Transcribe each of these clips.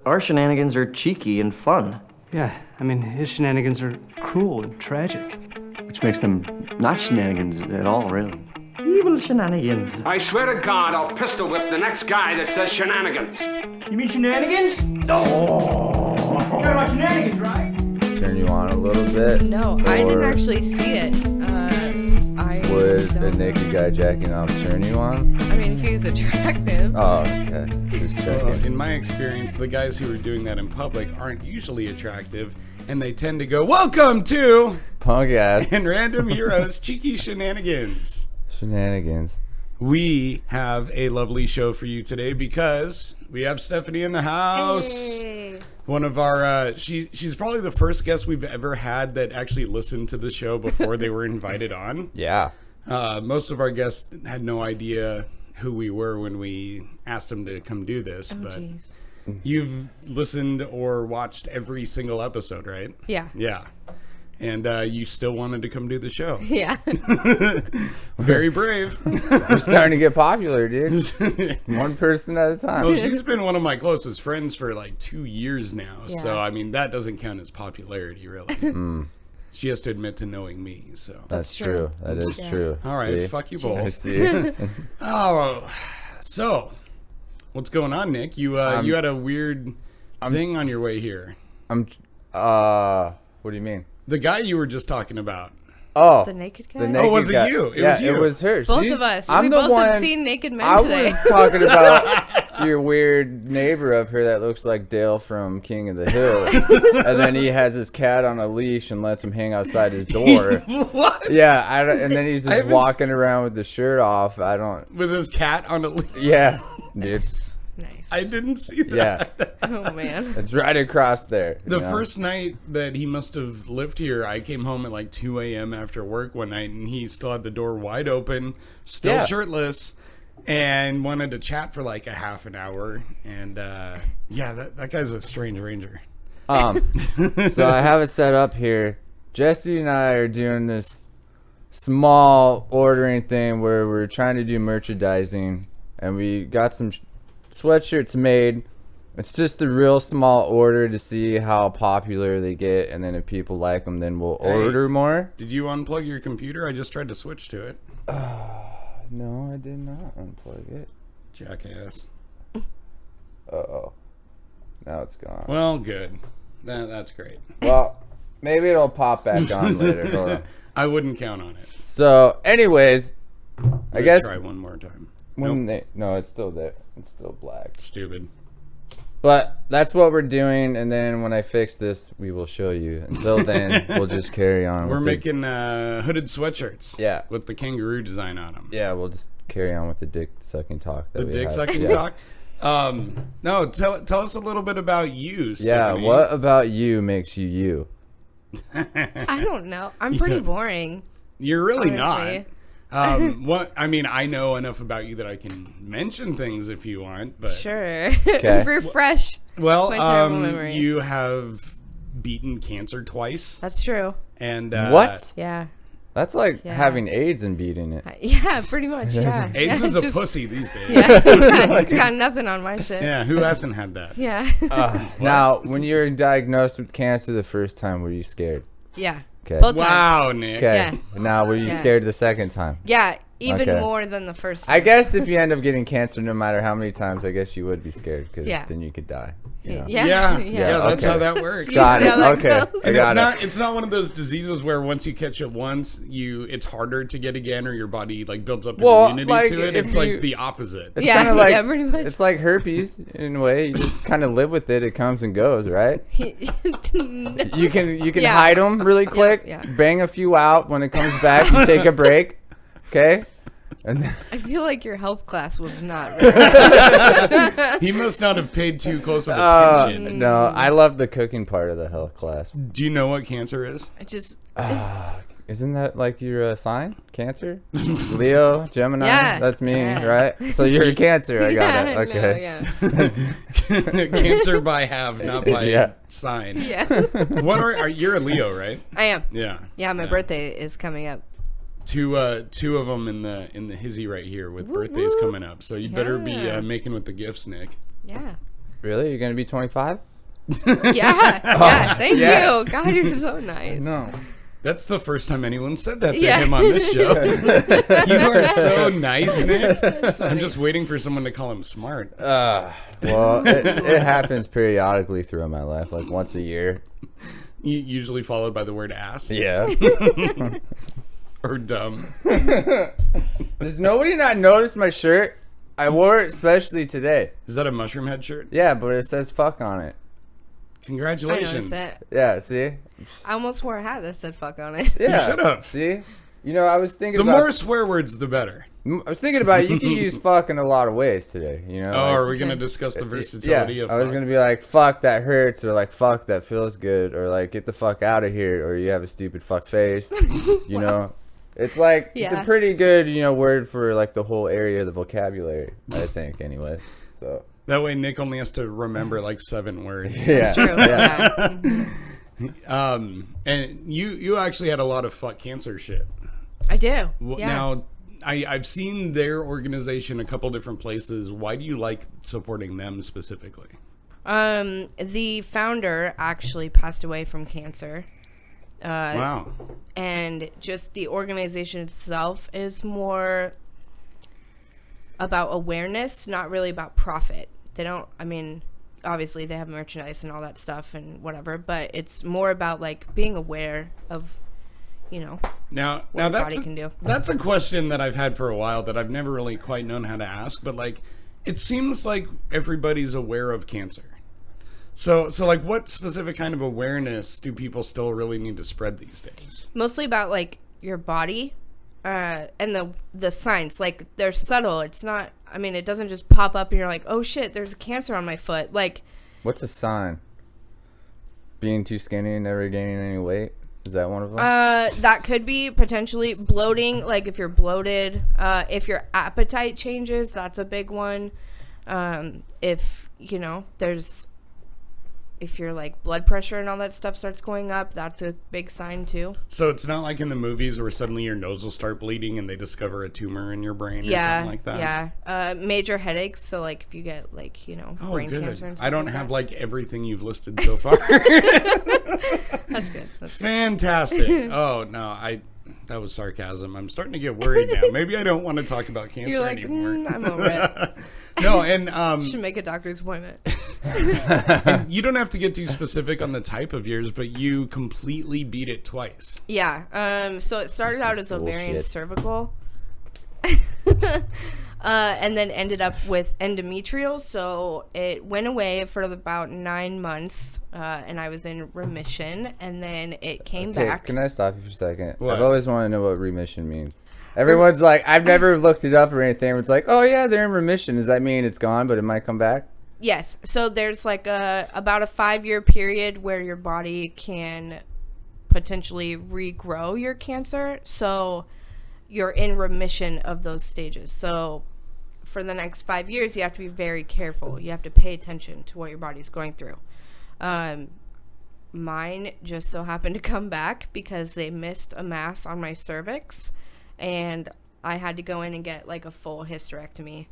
our shenanigans are cheeky and fun. Yeah, I mean, his shenanigans are cruel and tragic. Which makes them not shenanigans at all, really. Evil shenanigans. I swear to God, I'll pistol whip the next guy that says shenanigans. You mean shenanigans? No! You're talking about shenanigans, right? Turn you on a little bit? No, I didn't actually see it. Would a naked guy jacking off turn you on? I mean, if he was attractive. Oh, okay. Just checking. In my experience, the guys who are doing that in public aren't usually attractive, and they tend to go, "Welcome to Punk ass and Random Heroes Cheeky Shenanigans." shenanigans. We have a lovely show for you today because we have Stephanie in the house. Hey. One of our, she's probably the first guest we've ever had that actually listened to the show before they were invited on. Yeah. Most of our guests had no idea who we were when we asked them to come do this, but Geez. you've listened or watched every single episode, right? Yeah. Yeah. And you still wanted to come do the show. Yeah. Very brave. We're starting to get popular, dude. One person at a time. Well, she's been one of my closest friends for like 2 years now. Yeah. So, I mean, that doesn't count as popularity, really. She has to admit to knowing me, so. That's true. That is true. All right, See? fuck you both. See? Oh, so what's going on, Nick? You you had a weird thing on your way here. What do you mean? The guy you were just talking about. Oh, The naked guy? the naked was it guy. you? It yeah, was you. it was her. Both She's- of us. I'm We the both one. had seen naked men I today. was talking about your weird neighbor up here that looks like Dale from King of the Hill, and then he has his cat on a leash and lets him hang outside his door. What? Yeah, and then he's I just haven't walking around with the shirt off. I don't. With his cat on a leash. Yeah, dude. Nice. I didn't see that. Yeah, Oh, man. it's right across there. The you know? first night that he must have lived here, I came home at like 2 a.m. after work one night, and he still had the door wide open, still Yeah. shirtless, and wanted to chat for like a half an hour. And yeah, that guy's a strange ranger. So I have it set up here. Jesse and I are doing this small ordering thing where we're trying to do merchandising, and we got some sweatshirts made. It's just a real small order to see how popular they get, and then if people like them, then we'll order more. Did you unplug your computer? I just tried to switch to it. No, I did not unplug it. Jackass. Uh-oh. Now it's gone. Well, good. That's great. Well, maybe it'll pop back on later. Hold on. I wouldn't count on it. So, anyways, I guess Try one more time. when Nope. no, it's still there. It's still black. Stupid. But that's what we're doing, and then when I fix this, we will show you. Until then, we'll just carry on. We're with the- making hooded sweatshirts. Yeah. With the kangaroo design on them. Yeah, we'll just carry on with the dick sucking talk. That The we dick have. sucking Yeah. talk. No, tell us a little bit about you, Yeah, Stephanie. what about you makes you you? I don't know. I'm pretty boring. You're really honestly. not. What I mean, I know enough about you that I can mention things if you want, but Sure. Okay. Refresh. well, My terrible memory. you have beaten cancer twice, That's true. and What? Yeah. That's like Yeah. having AIDS and beating it. Yeah, pretty much. Yeah. AIDS yeah, is a just- pussy these days. Yeah. It's got nothing on my shit. Yeah, who hasn't had that? Yeah. Now, when you were diagnosed with cancer the first time, were you scared? Yeah. Okay. Both times. Wow, Nick. Okay. Yeah. Now, were you Yeah. scared the second time? Yeah. Even Okay. more than the first time. I guess if you end up getting cancer, no matter how many times, I guess you would be scared because Yeah. then you could die. You know? Yeah. Yeah, that's okay. how that works. Got Yeah, it. that Okay. goes. I And got it. it's not one of those diseases where once you catch it once, it's harder to get again, or your body like builds up an Well, immunity like, to it. if It's you- like the opposite. It's Yeah, kinda like, yeah, pretty much. It's like herpes in a way. You just kind of live with it. It comes and goes, right? You can Yeah. hide them really quick, yeah. bang a few out. When it comes back, you take a break. Okay? And then, I feel like your health class was not right. He must not have paid too close of attention. no, I love the cooking part of the health class. Do you know what cancer is? I just Isn't that like your sign? Cancer? Leo, Gemini? Yeah. That's me, Yeah. right? So you're a Cancer. I got yeah, it. Okay. yeah. Cancer by half, not by Yeah. sign. Yeah. What are you're a Leo, right? I am. Yeah. Yeah, my birthday is coming up. Two of them in the hizzy right here with birthdays coming up. So you better be Yeah. making with the gifts, Nick. Yeah. Really? You're gonna be 25? Yeah. Thank yes. you. God, you're so nice. No. That's the first time anyone said that to Yeah. him on this show. You are so nice, Nick. I'm just waiting for someone to call him smart. Well, it happens periodically throughout my life, like once a year. Usually followed by the word ass. Yeah. Or dumb. Does nobody not notice my shirt? I wore it especially today. Is that a mushroom head shirt? Yeah, but it says fuck on it. I Congratulations. noticed it. Yeah, see? I almost wore a hat that said fuck on it. Yeah. should have. See? You know, I was thinking The about... more swear words, the better. I was thinking about it. You can use fuck in a lot of ways today, you know? Oh, like- are we going to discuss the versatility of I was fuck? going to be like, fuck, that hurts, or like, fuck, that feels good, or like, get the fuck out of here, or you have a stupid fuck face, you know? It's like, it's a Yeah. pretty good, you know, word for like the whole area of the vocabulary, I think, anyway. So, That way Nick only has to remember like 7 words. yeah. True. Yeah. Yeah. And you actually had a lot of fuck cancer shit. I do. Well, Yeah. Now, I've seen their organization a couple different places. Why do you like supporting them specifically? The founder actually passed away from cancer. Wow. And just the organization itself is more about awareness, not really about profit. They don't, I mean, obviously they have merchandise and all that stuff and whatever, but it's more about like being aware of, you know, Now your that's body can do. That's a question that I've had for a while that I've never really quite known how to ask, but like it seems like everybody's aware of cancer. So like what specific kind of awareness do people still really need to spread these days? Mostly about like your body and the signs. Like they're subtle. It's not, I mean, it doesn't just pop up and you're like, oh shit, there's a cancer on my foot. Like, What's a sign? Being too skinny and never gaining any weight? Is that one of them? that could be potentially bloating. Like if you're bloated, if your appetite changes, that's a big one. If, you know, if your like blood pressure and all that stuff starts going up, that's a big sign too. So it's not like in the movies where suddenly your nose will start bleeding and they discover a tumor in your brain or something like that? Yeah. Major headaches. So like if you get like, you know, Oh, brain good. cancer and stuff I don't like have that. like everything you've listed so far. That's good. That's good. Fantastic. Oh, no, that was sarcasm. I'm starting to get worried now. Maybe I don't want to talk about cancer You're like, anymore. I'm over it. No, and Should make a doctor's appointment. you don't have to get too specific on the type of yours, but you completely beat it twice. Yeah. So it started out as ovarian bullshit. cervical. And then ended up with endometrial. So it went away for about 9 months, and I was in remission. And then it came Okay, back. can I stop you for a second? What? I've always wanted to know what remission means. Everyone's like, I've never looked it up or anything. It's like, oh yeah, they're in remission. Does that mean it's gone, but it might come back? Yes. So there's like about a 5-year period where your body can potentially regrow your cancer. So you're in remission of those stages. So for the next 5 years, you have to be very careful. You have to pay attention to what your body's going through. Mine just so happened to come back because they missed a mass on my cervix, and I had to go in and get like a full hysterectomy.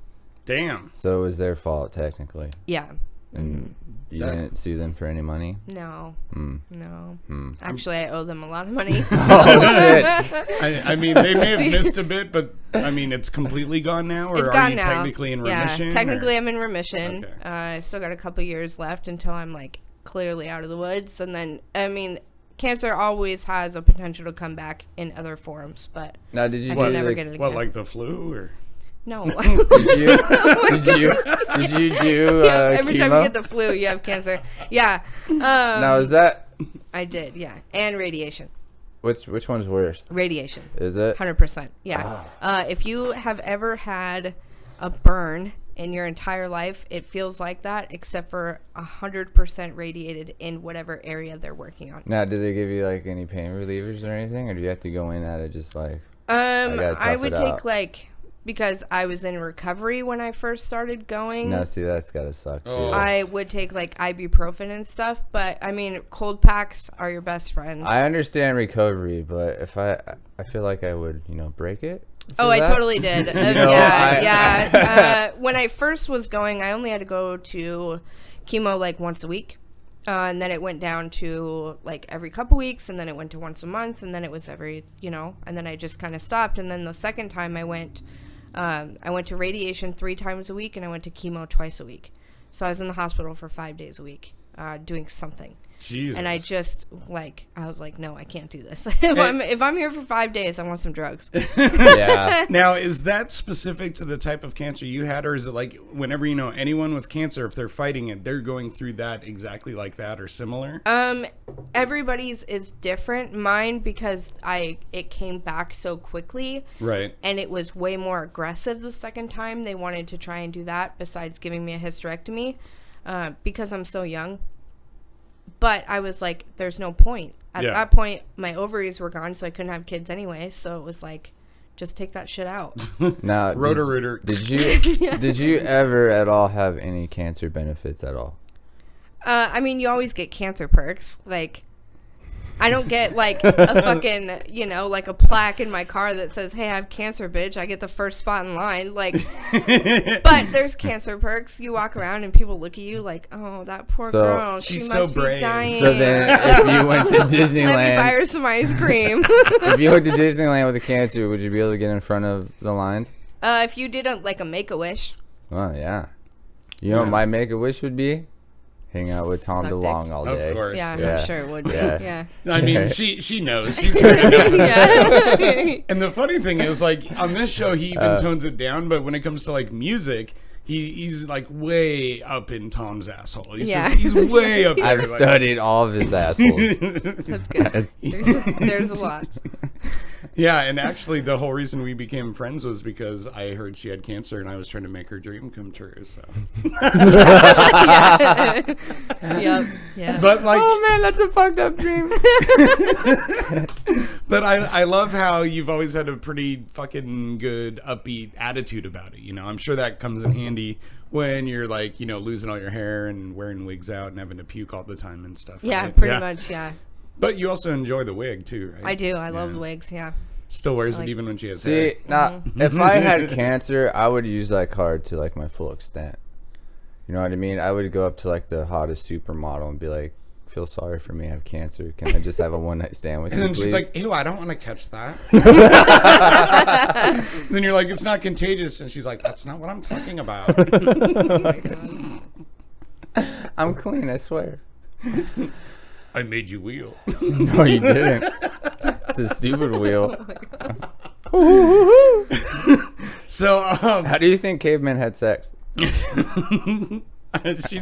Damn. So it was their fault, technically. Yeah. And you didn't sue them for any money? No. Hmm. No. Hmm. Actually, I owe them a lot of money. Oh, shit. I mean, they may have missed a bit, but I mean, it's completely gone now, or It's are gone you now. technically in Yeah, remission? technically or? I'm in remission. Okay. I still got a couple years left until I'm like clearly out of the woods. And then, I mean, cancer always has a potential to come back in other forms, but Now, did you I do can never the- get it again. What, like the flu, or? No. Did you do Every time chemo? you get the flu, you have cancer. Yeah. Now, is that... I did, yeah. And radiation. Which one's worse? Radiation. Is it? 100%. Yeah. If you have ever had a burn in your entire life, it feels like that, except for 100% radiated in whatever area they're working on. Now, did they give you like any pain relievers or anything, or do you have to go in at it just like? gotta I tough would it take out. like, because I was in recovery when I first started going. No, see, that's gotta suck too. Oh. I would take like ibuprofen and stuff, but I mean, cold packs are your best friend. I understand recovery, but if I feel like I would, break it. Oh, for I that. totally did. know, Yeah. When I first was going, I only had to go to chemo like once a week. And then it went down to like every couple weeks, and then it went to once a month, and then it was every, and then I just kind of stopped. And then the second time I went to radiation 3 times a week, and I went to chemo twice a week. So I was in the hospital for 5 days a week, doing something. Jesus. And I just I was like, no, I can't do this. if I'm here for 5 days, I want some drugs. Yeah. Now, is that specific to the type of cancer you had, or is it like whenever anyone with cancer, if they're fighting it, they're going through that exactly like that or similar? Everybody's is different. Mine, because it came back so quickly, Right. and it was way more aggressive the second time. They wanted to try and do that besides giving me a hysterectomy, because I'm so young. But I was like, there's no point. At that point, my ovaries were gone, so I couldn't have kids anyway. So it was like, just take that shit out. Now, Roto-Rooter. did you ever at all have any cancer benefits at all? I mean, you always get cancer perks. Like, I don't get like a fucking, like a plaque in my car that says, hey, I have cancer, bitch. I get the first spot in line. Like, but there's cancer perks. You walk around and people look at you like, oh, that poor girl. She she's must so brave. be dying. So then if you went to Let me buy Disneyland, her some ice cream. if you went to Disneyland with a cancer, would you be able to get in front of the lines? If you did a Make-A-Wish. Oh, yeah. You know what my Make-A-Wish would be? Hang out with Tom Suck DeLonge dicks. all day. Of course. Yeah, Yeah. I'm sure it would be. Yeah. Yeah. I mean, she knows. She's heard enough of Yeah. that. And the funny thing is, like, on this show, he even tones it down, but when it comes to, like, music, he's like, way up in Tom's asshole. He's way up there. I've like- studied all of his assholes. That's good. There's a lot. Yeah, and actually, the whole reason we became friends was because I heard she had cancer, and I was trying to make her dream come true, so... Yep. Yeah. But, like... Oh, man, that's a fucked up dream. But I love how you've always had a pretty fucking good upbeat attitude about it. I'm sure that comes in handy when you're like, losing all your hair and wearing wigs out and having to puke all the time and stuff. Yeah, right? pretty much, yeah. But you also enjoy the wig too, right? I do. I love the wigs, yeah. Still wears like- it even when she has See, hair. now, if I had cancer, I would use that card to, like, my full extent. You know what I mean? I would go up to, like, the hottest supermodel and be like, feel sorry for me, I have cancer. Can I just have a one-night stand with And you, then please? she's like, ew, I don't want to catch that. Then you're like, it's not contagious. And she's like, that's not what I'm talking about. Oh my God. I'm clean, I swear. I made you wheel. No, you didn't. It's a stupid wheel. So, How do you think cavemen had sex? she's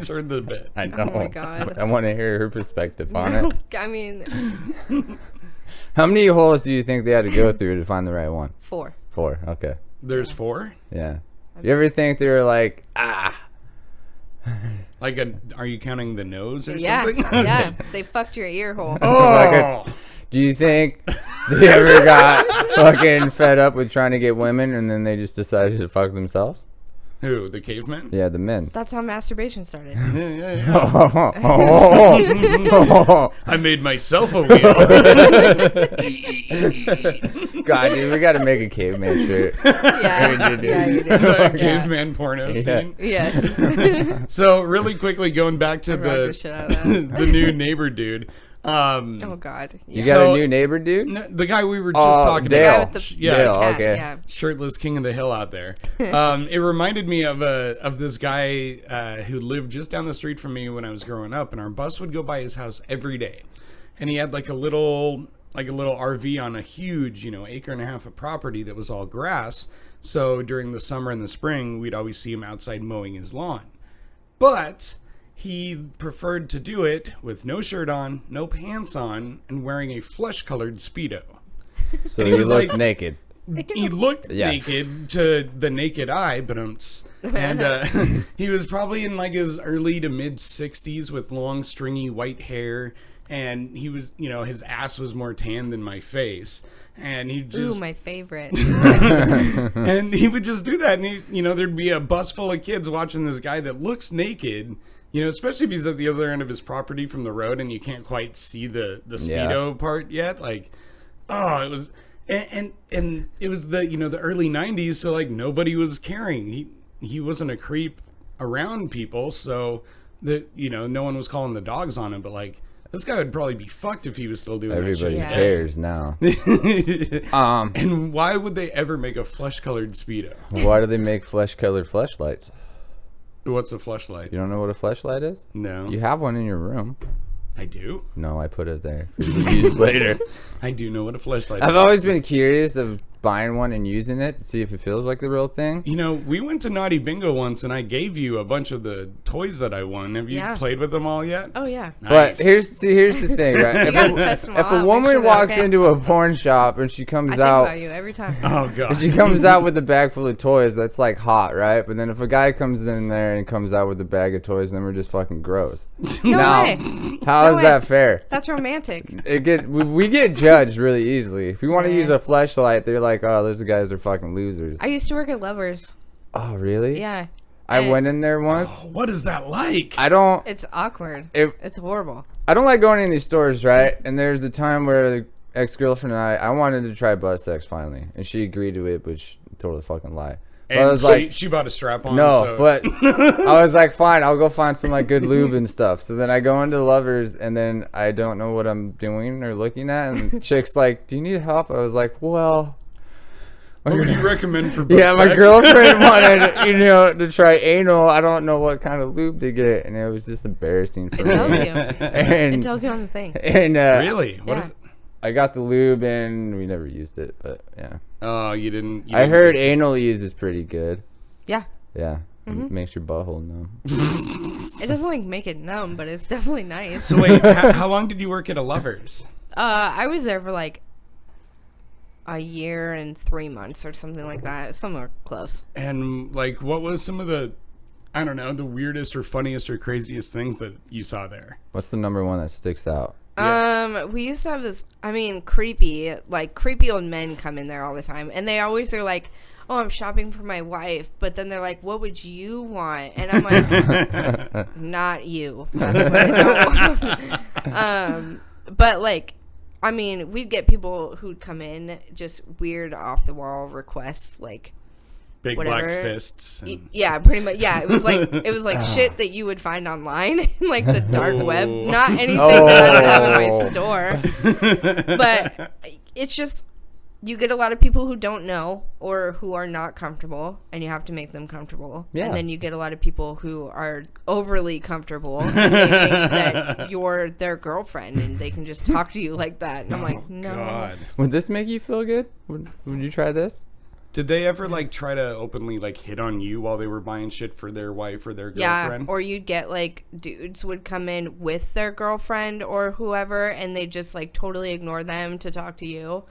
heard the bit. I know. Oh my God. I want to hear her perspective on it. I mean, How many holes do you think they had to go through to find the right one? 4. 4. Okay. There's 4? Yeah. You ever think they were like, Like, are you counting the nose or Yeah. something? Yeah. They fucked your ear hole. Oh! do you think they ever got fucking fed up with trying to get women and then they just decided to fuck themselves? Who? The caveman? Yeah, the men. That's how masturbation started. Yeah. God, I made myself a wheel. dude, we gotta make a caveman shirt. Yeah. you do. Yeah, you do. The caveman porno scene. Yes. So, really quickly, going back to rocked the shit out of that. the new neighbor dude. Oh God. You Yeah. got So- a new neighbor, dude? The guy we were just talking Dale. The guy about. with the Yeah. Dale, cat, okay. Yeah. Shirtless king of the hill out there. It reminded me of this guy who lived just down the street from me when I was growing up, and our bus would go by his house every day. And he had like a little RV on a huge, 1.5 acres of property that was all grass. So during the summer and the spring, we'd always see him outside mowing his lawn. But he preferred to do it with no shirt on, no pants on, and wearing a flesh-colored Speedo. So And you he was look like- naked. He looked Yeah. naked to the naked eye, but and he was probably in like his early to mid 60s with long stringy white hair, and he was, his ass was more tan than my face, and he just Ooh, my favorite. and he would just do that, and there'd be a bus full of kids watching this guy that looks naked. Especially if he's at the other end of his property from the road and you can't quite see the Speedo part yet. Like, it was, and it was the early 90s, so like nobody was caring. He wasn't a creep around people, so no one was calling the dogs on him, but like this guy would probably be fucked if he was still doing Everybody that shit. cares now. And why would they ever make a flesh-colored Speedo? Why do they make flesh-colored fleshlights? What's a fleshlight? You don't know what a fleshlight is? No. You have one in your room. I do? No, I put it there for you to use later. I do know what a fleshlight is. I've always been curious of buying one and using it to see if it feels like the real thing. You know, we went to Naughty Bingo once, and I gave you a bunch of the toys that I won. Have you played with them all yet? Oh, yeah. But Nice. here's the thing, right? You gotta test them If all a out, woman make sure they're walks okay. into a porn shop and she I comes think out, about you every time. Oh, God. if she comes out with a bag full of toys, that's like hot, right? But then if a guy comes in there and comes out with a bag of toys, then we're just fucking gross. No Now, way. how No is way. that fair? That's romantic. We get judged really easily. If we want to use a fleshlight, they're like, oh, those guys are fucking losers. I used to work at Lovers. Oh, really? Yeah. I And went in there once. What is that like? I don't It's awkward. If- It's horrible. I don't like going in these stores, right? And there's a time where the ex-girlfriend and I wanted to try butt sex finally, and she agreed to it, which totally fucking lie. But And I was like, she bought a strap on. no, so. but I was like, fine, I'll go find some like good lube and stuff. So then I go into Lovers, and then I don't know what I'm doing or looking at, and the chick's like, "Do you need help?" I was like, "Well." What would you recommend for butt Yeah, my sex? girlfriend wanted, to try anal. I don't know what kind of lube to get, and it was just embarrassing for It me. tells you. And, It tells you on the thing. and Really? What Yeah. is it? I got the lube, and we never used it, but yeah. Oh, you didn't. I heard anal use is pretty good. Yeah. Yeah, it makes your butthole numb. It doesn't like make it numb, but it's definitely nice. So wait, how long did you work at a Lovers? I was there for like a year and 3 months or something like that. Somewhere close. And like, what was some of the, I don't know, the weirdest or funniest or craziest things that you saw there? What's the number one that sticks out? We used to have this, creepy old men come in there all the time. And they always are like, oh, I'm shopping for my wife. But then they're like, what would you want? And I'm like, not you. That's what I don't want. But like, we'd get people who'd come in just weird off the wall requests, like Big whatever. black fists. and- Yeah, pretty much. Yeah, it was like shit that you would find online, in like the dark web. Not anything that I would have in my store. But it's just, you get a lot of people who don't know or who are not comfortable, and you have to make them comfortable. Yeah. And then you get a lot of people who are overly comfortable, and they think that you're their girlfriend, and they can just talk to you like that. And I'm like, no. God. Would this make you feel good? Would you try this? Did they ever like try to openly like hit on you while they were buying shit for their wife or their Yeah, girlfriend? or you'd get like dudes would come in with their girlfriend or whoever, and they just like totally ignore them to talk to you.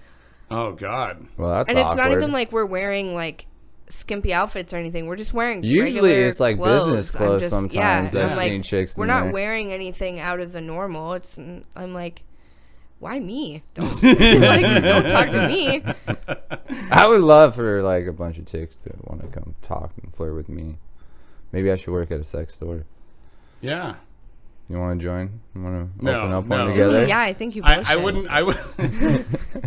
Oh God. Well, that's And it's awkward. not even like we're wearing like skimpy outfits or anything. We're just wearing Usually regular it's like clothes. business I'm clothes just- sometimes. Yeah, I've I'm like, seen chicks we're in not there. wearing anything out of the normal. I'm like, why me? Don't like, don't talk to me. I would love for like a bunch of chicks to want to come talk and flirt with me. Maybe I should work at a sex store. Yeah. You want to join? You want to No, open up no. one together? Yeah, I think you both I should. wouldn't. I would.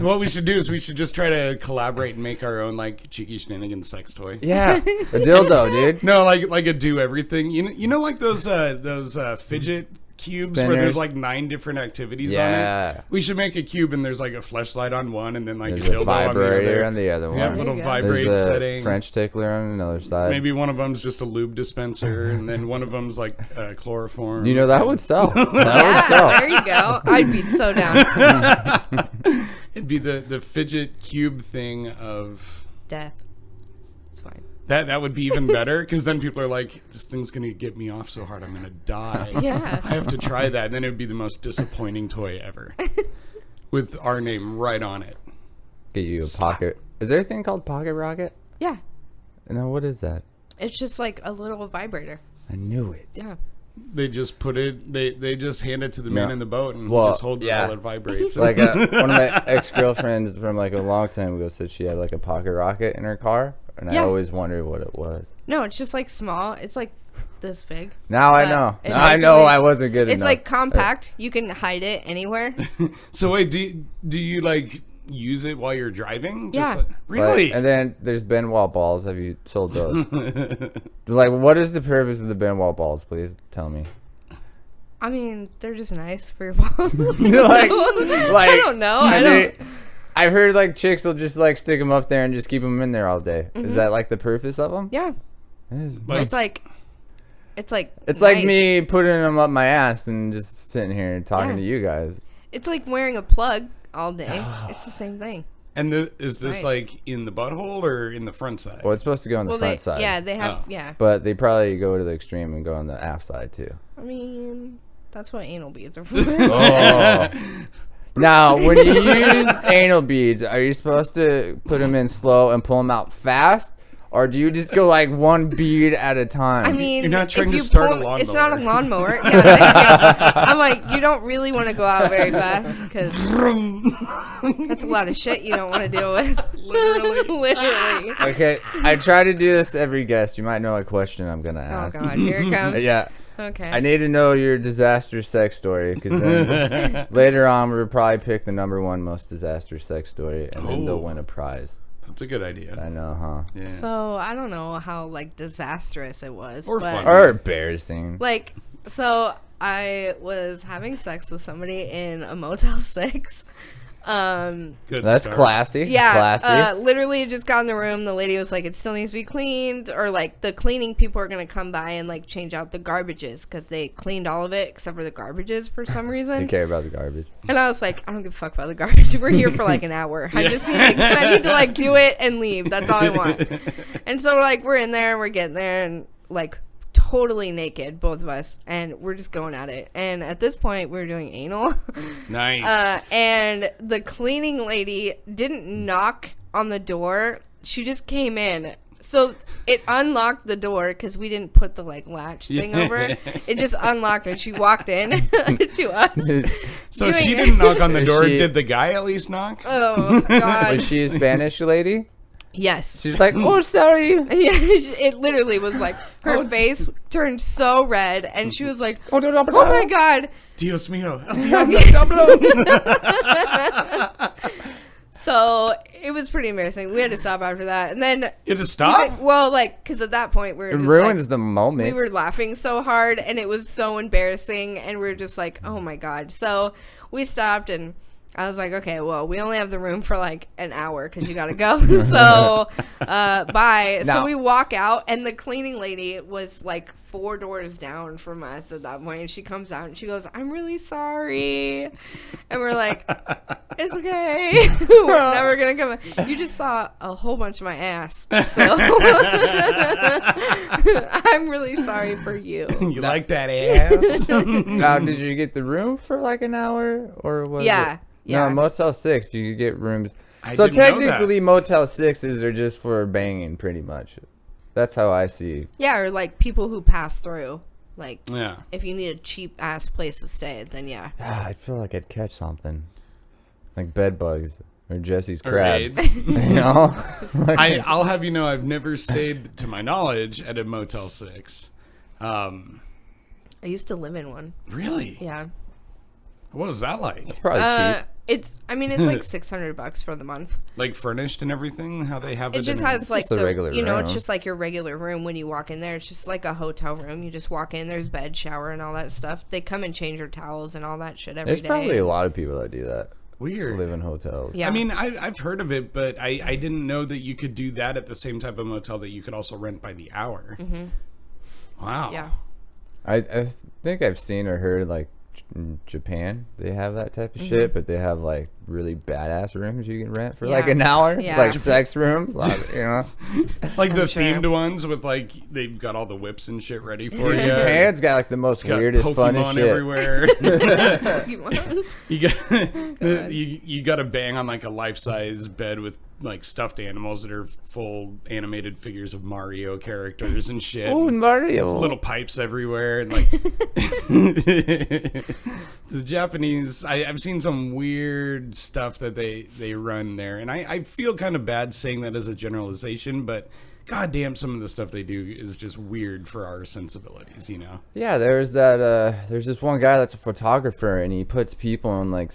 What we should do is we should just try to collaborate and make our own like cheeky shenanigans sex toy. Yeah, a dildo, dude. No, like a do everything. You know, like those fidget cubes where there's Spinners. like 9 different activities on Yeah. it. We should make a cube and there's like a fleshlight on one and then like There's a a dildo vibrator on on the other Yeah, one. little you go. vibrate There's a setting. French tickler on another side. Maybe one of them's just a lube dispenser and then one of them's like chloroform. You know that would sell. That would Yeah, sell. there you go. I'd be so down. It'd be the fidget cube thing of Death. It's fine. that would be even better because then people are like, this thing's gonna get me off so hard I'm gonna die. Yeah. I have to try that, and then it would be the most disappointing toy ever, with our name right on it. Get you a pocket. Is there a thing called pocket rocket? Yeah. No, what is that? It's just like a little vibrator. I knew it. Yeah. They just put it. They just hand it to the man No. in the boat, and Well, he just holds it yeah. while it vibrates. Like one of my ex-girlfriends from like a long time ago said she had like a pocket rocket in her car, and I Yeah. always wondered what it was. No, it's just like small. It's like this big. Now I know. it's Now I know basically- I wasn't good enough. It's like compact. You can hide it anywhere. So wait, do you like use it while you're driving? Yeah. Like, really? And then there's Benoit balls. Have you sold those? Like, what is the purpose of the Benoit balls? Please tell me. I mean, they're just nice for your balls. like, I don't know. I've heard like chicks will just like stick them up there and just keep them in there all day. Is that like the purpose of them? Yeah. It's like It's nice. like me putting them up my ass and just sitting here and talking to you guys. It's like wearing a plug all day. It's the same thing. And is this Nice. like in the butthole or in the front side? Well, it's supposed to go on the front side. Yeah, they have. Yeah. But they probably go to the extreme and go on the aft side too. I mean, that's what anal beads are for. Oh. Now, when you use anal beads, are you supposed to put them in slow and pull them out fast? Or do you just go like one bead at a time? I mean, You're not trying if to you start a pull- lawnmower. It's not a lawnmower. Yeah, I'm like, you don't really want to go out very fast because that's a lot of shit you don't want to deal with. Literally. Okay, I try to do this every guest. You might know a question I'm going to Oh ask. God, here it comes. Yeah. Okay. I need to know your disastrous sex story because then later on we'll probably pick the number one most disastrous sex story and then they'll win a prize. That's a good idea. I know, huh? Yeah. So I don't know how like disastrous it was, Or but fun. Or embarrassing. like, so I was having sex with somebody in a Motel 6. Good That's start. classy. Yeah, Classy. literally just got in the room. The lady was like, "It still needs to be cleaned," or like the cleaning people are gonna come by and like change out the garbages because they cleaned all of it except for the garbages for some They reason. care about the garbage. And I was like, I don't give a fuck about the garbage. We're here for like an hour. I just need to like do it and leave. That's all I want. And so like we're in there, we're getting there, and like totally naked, both of us, and we're just going at it. And at this point, we're doing anal. Nice. And the cleaning lady didn't knock on the door. She just came in. So it unlocked the door because we didn't put the like latch thing over it. It just unlocked and she walked in to us. So if doing she it. didn't knock on the Is door, she- did the guy at least knock? Oh God. Was she a Spanish lady? Yes. She's like, oh, sorry. Yeah, it literally was like her face turned so red and she was like, oh my God. Dios mío. El diablo. So it was pretty embarrassing. We had to stop after that. And then You had to stop? well, like, because at that point we were It just ruins like, the moment. we were laughing so hard and it was so embarrassing and we were just like, oh my God. So we stopped and I was like, okay, well, we only have the room for like an hour because you got to go. So bye. Now- So we walk out and the cleaning lady was like 4 doors down from us at that point. And she comes out and she goes, I'm really sorry. And we're like, it's okay. We're never going to come back. You just saw a whole bunch of my ass. So I'm really sorry for you. You like that ass? Now, did you get the room for like an hour or was Yeah. it? Yeah. No, Motel 6, you could get rooms. I So didn't know that. technically, Motel 6s are just for banging, pretty much. That's how I see. Yeah, or like people who pass through. Like, Yeah. if you need a cheap ass place to stay, then yeah. I feel like I'd catch something. Like bed bugs or Jesse's Or crabs. AIDS. You know? Like- I'll have you know, I've never stayed, to my knowledge, at a Motel 6. I used to live in one. Really? Yeah. What was that like? it's probably cheap. It's like $600 for the month. Like furnished and everything? How they have it? It just in- has like just a the, regular it's room. just like your regular room when you walk in there. It's just like a hotel room. You just walk in, there's bed, shower, and all that stuff. They come and change your towels and all that shit every There's day. probably a lot of people that do that. Weird. Live in hotels. Yeah. I mean, I've heard of it, but I didn't know that you could do that at the same type of motel that you could also rent by the hour. Mm-hmm. Wow. Yeah. I think I've seen or heard like in Japan they have that type of shit, but they have like really badass rooms you can rent for like Yeah. an hour, Yeah. like sex rooms, like, you know. Like the sure. themed ones with like they've got all the whips and shit ready for you. Japan's got like the most Got weirdest, Pokemon funnest shit. everywhere. You you got to bang on like a life-size bed with like stuffed animals that are full animated figures of Mario characters and shit. Oh, Mario! Little pipes everywhere and like the Japanese. I've seen some weird stuff that they run there, and I feel kind of bad saying that as a generalization, but goddamn, some of the stuff they do is just weird for our sensibilities, you know. Yeah, there's that. There's this one guy that's a photographer, and he puts people in like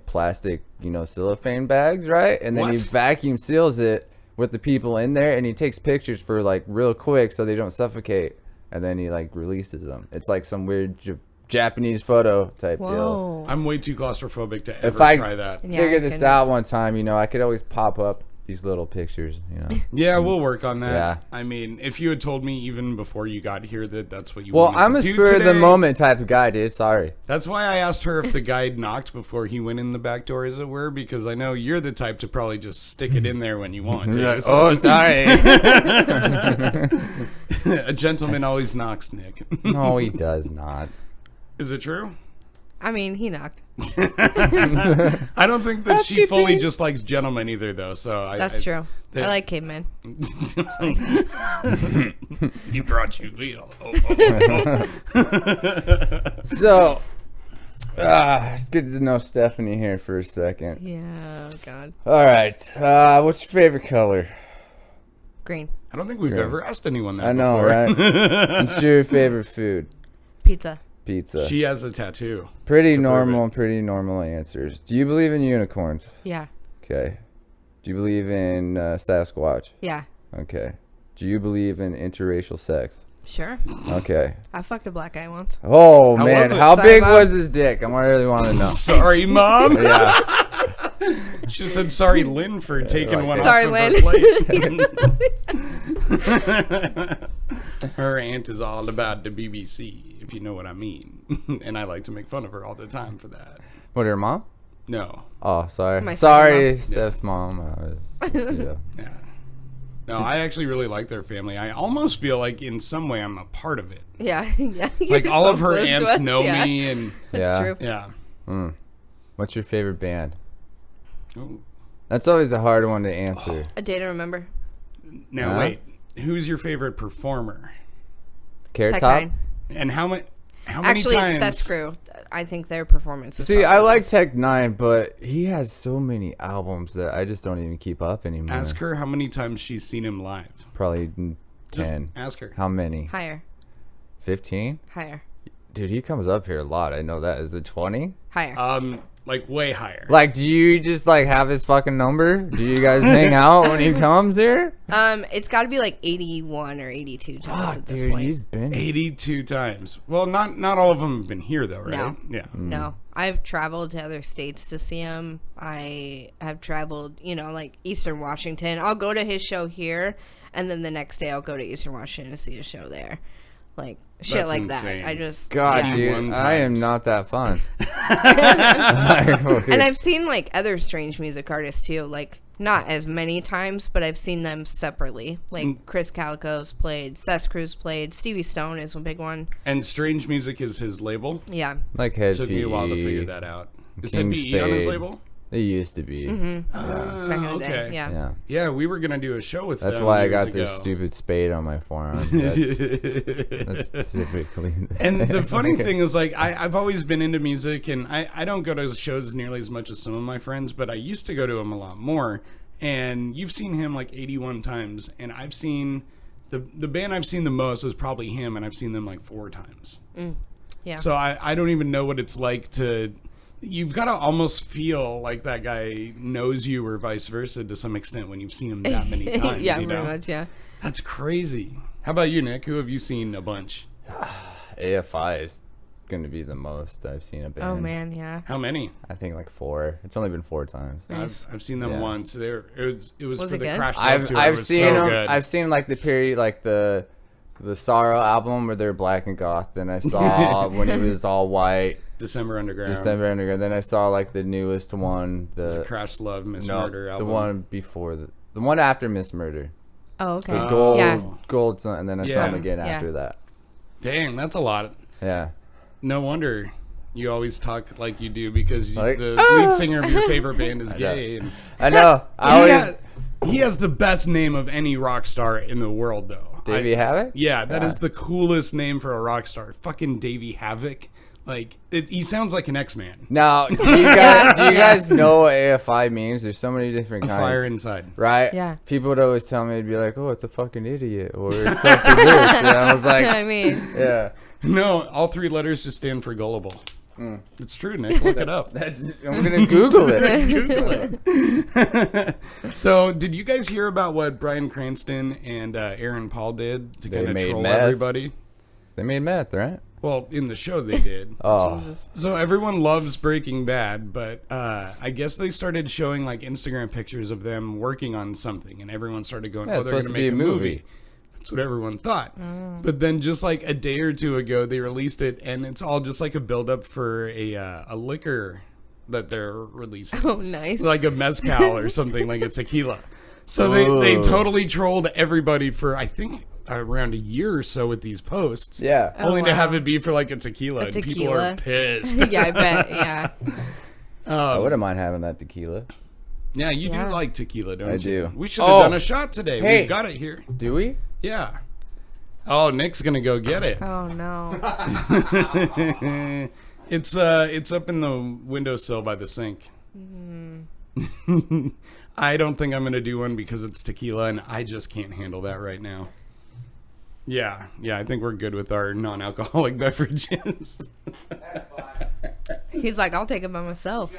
plastic, cellophane bags, right? And then he What? vacuum seals it with the people in there, and he takes pictures for like real quick so they don't suffocate, and then he like releases them. It's like some weird Japanese photo type deal. Whoa. I'm way too claustrophobic to ever If I try that. Yeah, figure I this couldn't. out one time, I could always pop up these little pictures, Yeah, we'll work on that. Yeah. I mean, if you had told me even before you got here that that's what you Well, wanted I'm to a do spur of the today, moment type of guy, dude. Sorry. That's why I asked her if the guide knocked before he went in the back door, as it were, because I know you're the type to probably just stick it in there when you want to. So- Oh, sorry. A gentleman always knocks, Nick. No, he does not. Is it true? I mean, he knocked. I don't think that she fully just likes gentlemen either, though. So That's true. that- I like cavemen. He brought you wheel. So, it's good to know Stephanie here for a second. Yeah, oh God. All right. What's your favorite color? Green. I don't think we've ever asked anyone that. I know, before. right? What's your favorite food? Pizza. Pizza. She has a tattoo. Pretty to prove normal answers. Do you believe in unicorns? Yeah. Okay. Do you believe in Sasquatch? Yeah. Okay. Do you believe in interracial sex? Sure. Okay. I fucked a black guy once. Oh, How man. was it? How Sorry, big Mom. was his dick? I really want to know. Sorry, Mom. Yeah. She said sorry, Lynn, for taking one Sorry, off Lynn. of her plate. Her aunt is all about the BBC, if you know what I mean. And I like to make fun of her all the time for that. What, her mom? No. Oh, sorry. My second Sorry, mom. Steph's mom. Yeah. No, I actually really like their family. I almost feel like in some way I'm a part of it. Yeah. Yeah. Like You're all so of her close to aunts us, know yeah. me and That's Yeah. true. yeah. What's your favorite band? Oh. That's always a hard one to answer. A day to remember. Now Yeah. wait, who's your favorite performer? Carrot Tech Top? Nine. And how many Actually, times? it's Crew. I think their performance is See, I probably like best. Tech Nine, but he has so many albums that I just don't even keep up anymore. Ask her how many times she's seen him live. Probably Just 10. ask her. How many? Higher. 15? Higher. Dude, he comes up here a lot. I know that. Is it 20? Higher. Like way higher. Like, do you just like have his fucking number? Do you guys hang out when he comes here? It's got to be like 81 or 82 times Fuck, at this dude, point. he's been 82 times. Well, not all of them have been here though, right? No. Yeah. No, I've traveled to other states to see him. I have traveled, like Eastern Washington. I'll go to his show here, and then the next day I'll go to Eastern Washington to see his show there. Like shit That's like insane. that. I just God, yeah. dude, 81 I am times. not that fun. And I've seen like other strange music artists too. Like not as many times, but I've seen them separately. Like Chris Calico's played, Seth Cruz played, Stevie Stone is a big one. And Strange Music is his label. Yeah. like Head Took me a while to figure that out. Is Head PE on his Spade. label? It used to be. Back in the day. Okay. Yeah. Yeah. Yeah, we were gonna do a show with That's them why I years got ago. this stupid spade on my forearm. That's specifically. And the funny thing is, like, I've always been into music, and I don't go to shows nearly as much as some of my friends, but I used to go to them a lot more. And you've seen him like 81 times, and I've seen the band I've seen the most is probably him, and I've seen them like 4 times. Yeah. So I don't even know what it's like to. You've got to almost feel like that guy knows you, or vice versa, to some extent when you've seen him that many times. yeah, you pretty know? much. Yeah. That's crazy. How about you, Nick? Who have you seen a bunch? AFI is going to be the most I've seen a band. Oh man, yeah. How many? I think like 4. It's only been 4 times. Nice. I've seen them Yeah. once. It was Was for it the good? Crash Love I've tour. It I've was seen so them. good. I've seen like the period, like the Sorrow album where they're black and goth. Then I saw when he was all white, December Underground. December Underground. Then I saw like the newest one, the Crash Love Miss no, Murder the album. one before the one after Miss Murder, Oh, okay. the Oh. Yeah. gold sun, and then I saw him Yeah. again Yeah. after that. Dang, that's a lot. Yeah. No wonder you always talk like you do, because Like, the lead singer of your favorite band is gay. And I know. he has the best name of any rock star in the world, though. Davey Havoc. Yeah, that is the coolest name for a rock star. Fucking Davey Havoc. Like, he sounds like an X-Man. Now, do you guys know what AFI means? There's so many different A kinds. fire inside. Right? Yeah. People would always tell me, they'd be like, "Oh, it's a fucking idiot," or "It's something this," and I was like, I mean, "Yeah." No, all 3 letters just stand for gullible. It's true, Nick. Look it up. I'm gonna Google it. Google it. So, did you guys hear about what Bryan Cranston and Aaron Paul did to They kind of made troll meth. everybody? They made meth, right? Well, in the show they did. Oh, So everyone loves Breaking Bad, but I guess they started showing like Instagram pictures of them working on something, and everyone started going, Yeah, "Oh, it's they're going to supposed to make be a a movie." movie. That's what everyone thought. But then just like a day or two ago, they released it, and it's all just like a build-up for a liquor that they're releasing, Oh, nice. like a mezcal or something, like a tequila. So they totally trolled everybody for I think around a year or so with these posts. yeah. Only to wow. have it be for like a tequila, and people are tequila. pissed. Yeah, I bet. Yeah. I wouldn't mind having that tequila. Yeah, you Yeah. do like tequila, don't I you? do. We should have Oh. done a shot today. Hey. We've got it here. Do we? Yeah. Oh, Nick's gonna go get it. Oh no. It's up in the windowsill by the sink. I don't think I'm gonna do one because it's tequila and I just can't handle that right now. Yeah, I think we're good with our non-alcoholic beverages. He's like, I'll take it by myself.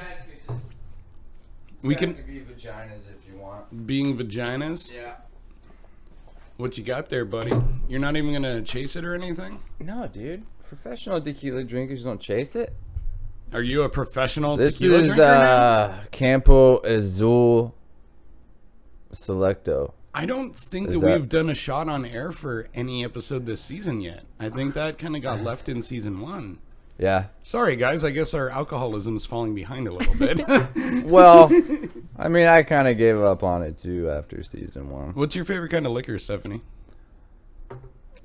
We can be vaginas if you want. being vaginas. Yeah. What you got there, buddy? You're not even gonna chase it or anything? No, dude. Professional tequila drinkers don't chase it. Are you a professional This tequila is drinker now? Campo Azul Selecto. I don't think Is that that- we've done a shot on air for any episode this season yet. I think that kind of got left in season 1. Yeah. Sorry, guys. I guess our alcoholism is falling behind a little bit. Well, I mean, I kind of gave up on it too after season 1. What's your favorite kind of liquor, Stephanie?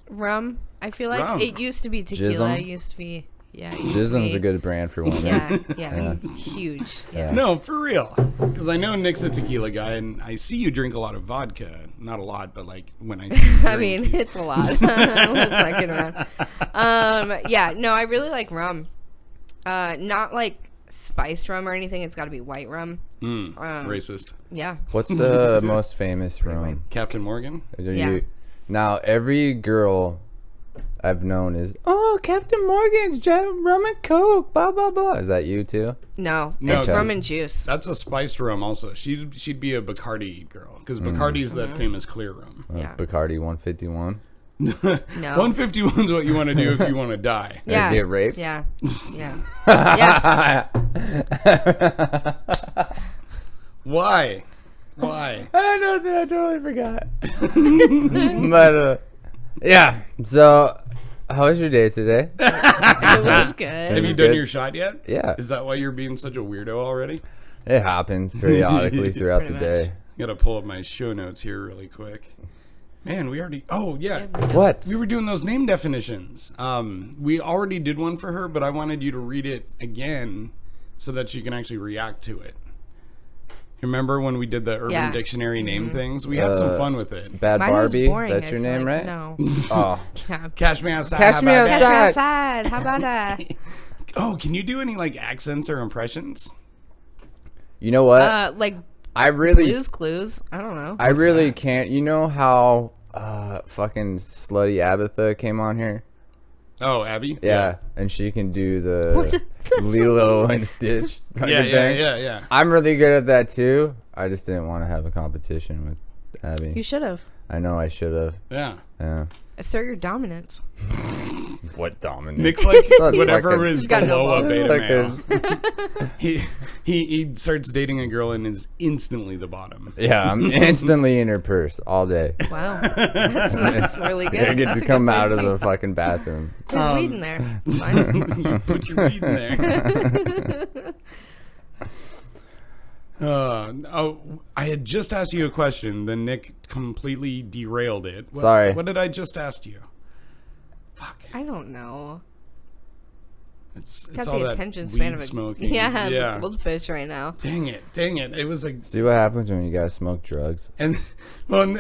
Rum. I feel like Rum. it used to be tequila. Jism? It used to be. Yeah. It used to Jism's be- a good brand for women. Yeah. Huge. Yeah. No, for real. Because I know Nick's a tequila guy, and I see you drink a lot of vodka. Not a lot, but like when I see you drink. I mean, it's a lot. Let's not get around. Yeah, no, I really like rum. Not like spiced rum or anything. It's got to be white rum. Racist. Yeah. What's the most famous rum? Captain Morgan? Yeah. Now, every girl I've known is, oh, Captain Morgan's rum and coke, blah, blah, blah. Is that you too? No, No, it's that's- rum and juice. That's a spiced rum also. She'd be a Bacardi girl. Because Bacardi's that famous clear rum. Yeah. Bacardi 151. No. 151 is what you want to do if you want to die. Yeah. Get raped? Yeah. Yeah. Yeah. Why? Why? I know that I totally forgot. But, yeah. So, how was your day today? It was good. Have you was done good. your shot yet? Yeah. Is that why you're being such a weirdo already? It happens periodically throughout the Pretty day. Gotta pull up my show notes here really quick. Man, we already... Oh, yeah. What? We were doing those name definitions. We already did one for her, but I wanted you to read it again so that she can actually react to it. Remember when we did the Urban Yeah. Dictionary name things? We had some fun with it. Bad Mine was Barbie? boring, That's I your feel name, like. right? No. Oh. Yeah. Cash me outside. Cash how me about that? outside. Outside. How about that? Oh, can you do any like accents or impressions? You know what? Like I really, Blue's Clues. I don't know. I really that? can't. You know how fucking slutty Abatha came on here? Oh, Abby? Yeah, and she can do the Lilo and Stitch. fucking thing. Yeah. I'm really good at that too. I just didn't want to have a competition with Abby. You should have. I know I should have. Yeah. Yeah. Assert your dominance. What dominant? Nick's like Fuck, whatever fucking- is He's got no below a balls. beta male. He starts dating a girl and is instantly the bottom. Yeah, I'm instantly in her purse all day. Wow. That's really good. I get That's to a come good out of place the fucking bathroom. There's weed in there. It's fine. You put your weed in there. I had just asked you a question, then Nick completely derailed it. Sorry. What did I just ask you? I don't know. It's Got all the that attention weed span of a smoking. yeah. Goldfish right now. Dang it. It was like, See what happens when you guys smoke drugs. and well,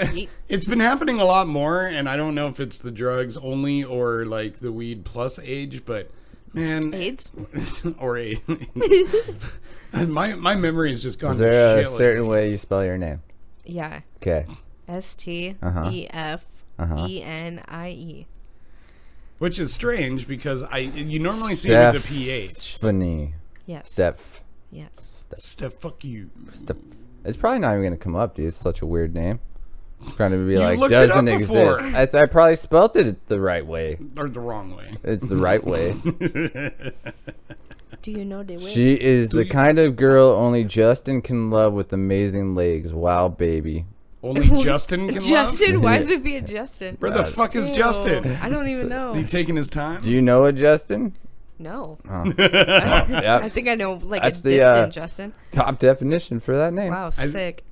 it's been happening a lot more, and I don't know if it's the drugs only or like the weed plus age, but man, AIDS? or AIDS. my memory has just gone Is there a to shit certain lately. way you spell your name? Yeah. Okay. STEFENIE. Which is strange because you normally see it with the PH. Stephanie. Yes. Yes. Steph, fuck you. It's probably not even gonna come up, dude. It's such a weird name. Trying to be You like, looked it doesn't up before. exist. I probably spelt it the right way. Or the wrong way. It's the right way. Do you know the way? She is the kind of girl only Justin can love with amazing legs. Wow, baby. Only Justin can love? Justin? Why is it being Justin? Where the fuck is Ew, Justin? I don't even know. Is he taking his time? Do you know a Justin? No. Oh. I think I know like That's a the, distant Justin. Top definition for that name. Wow, sick.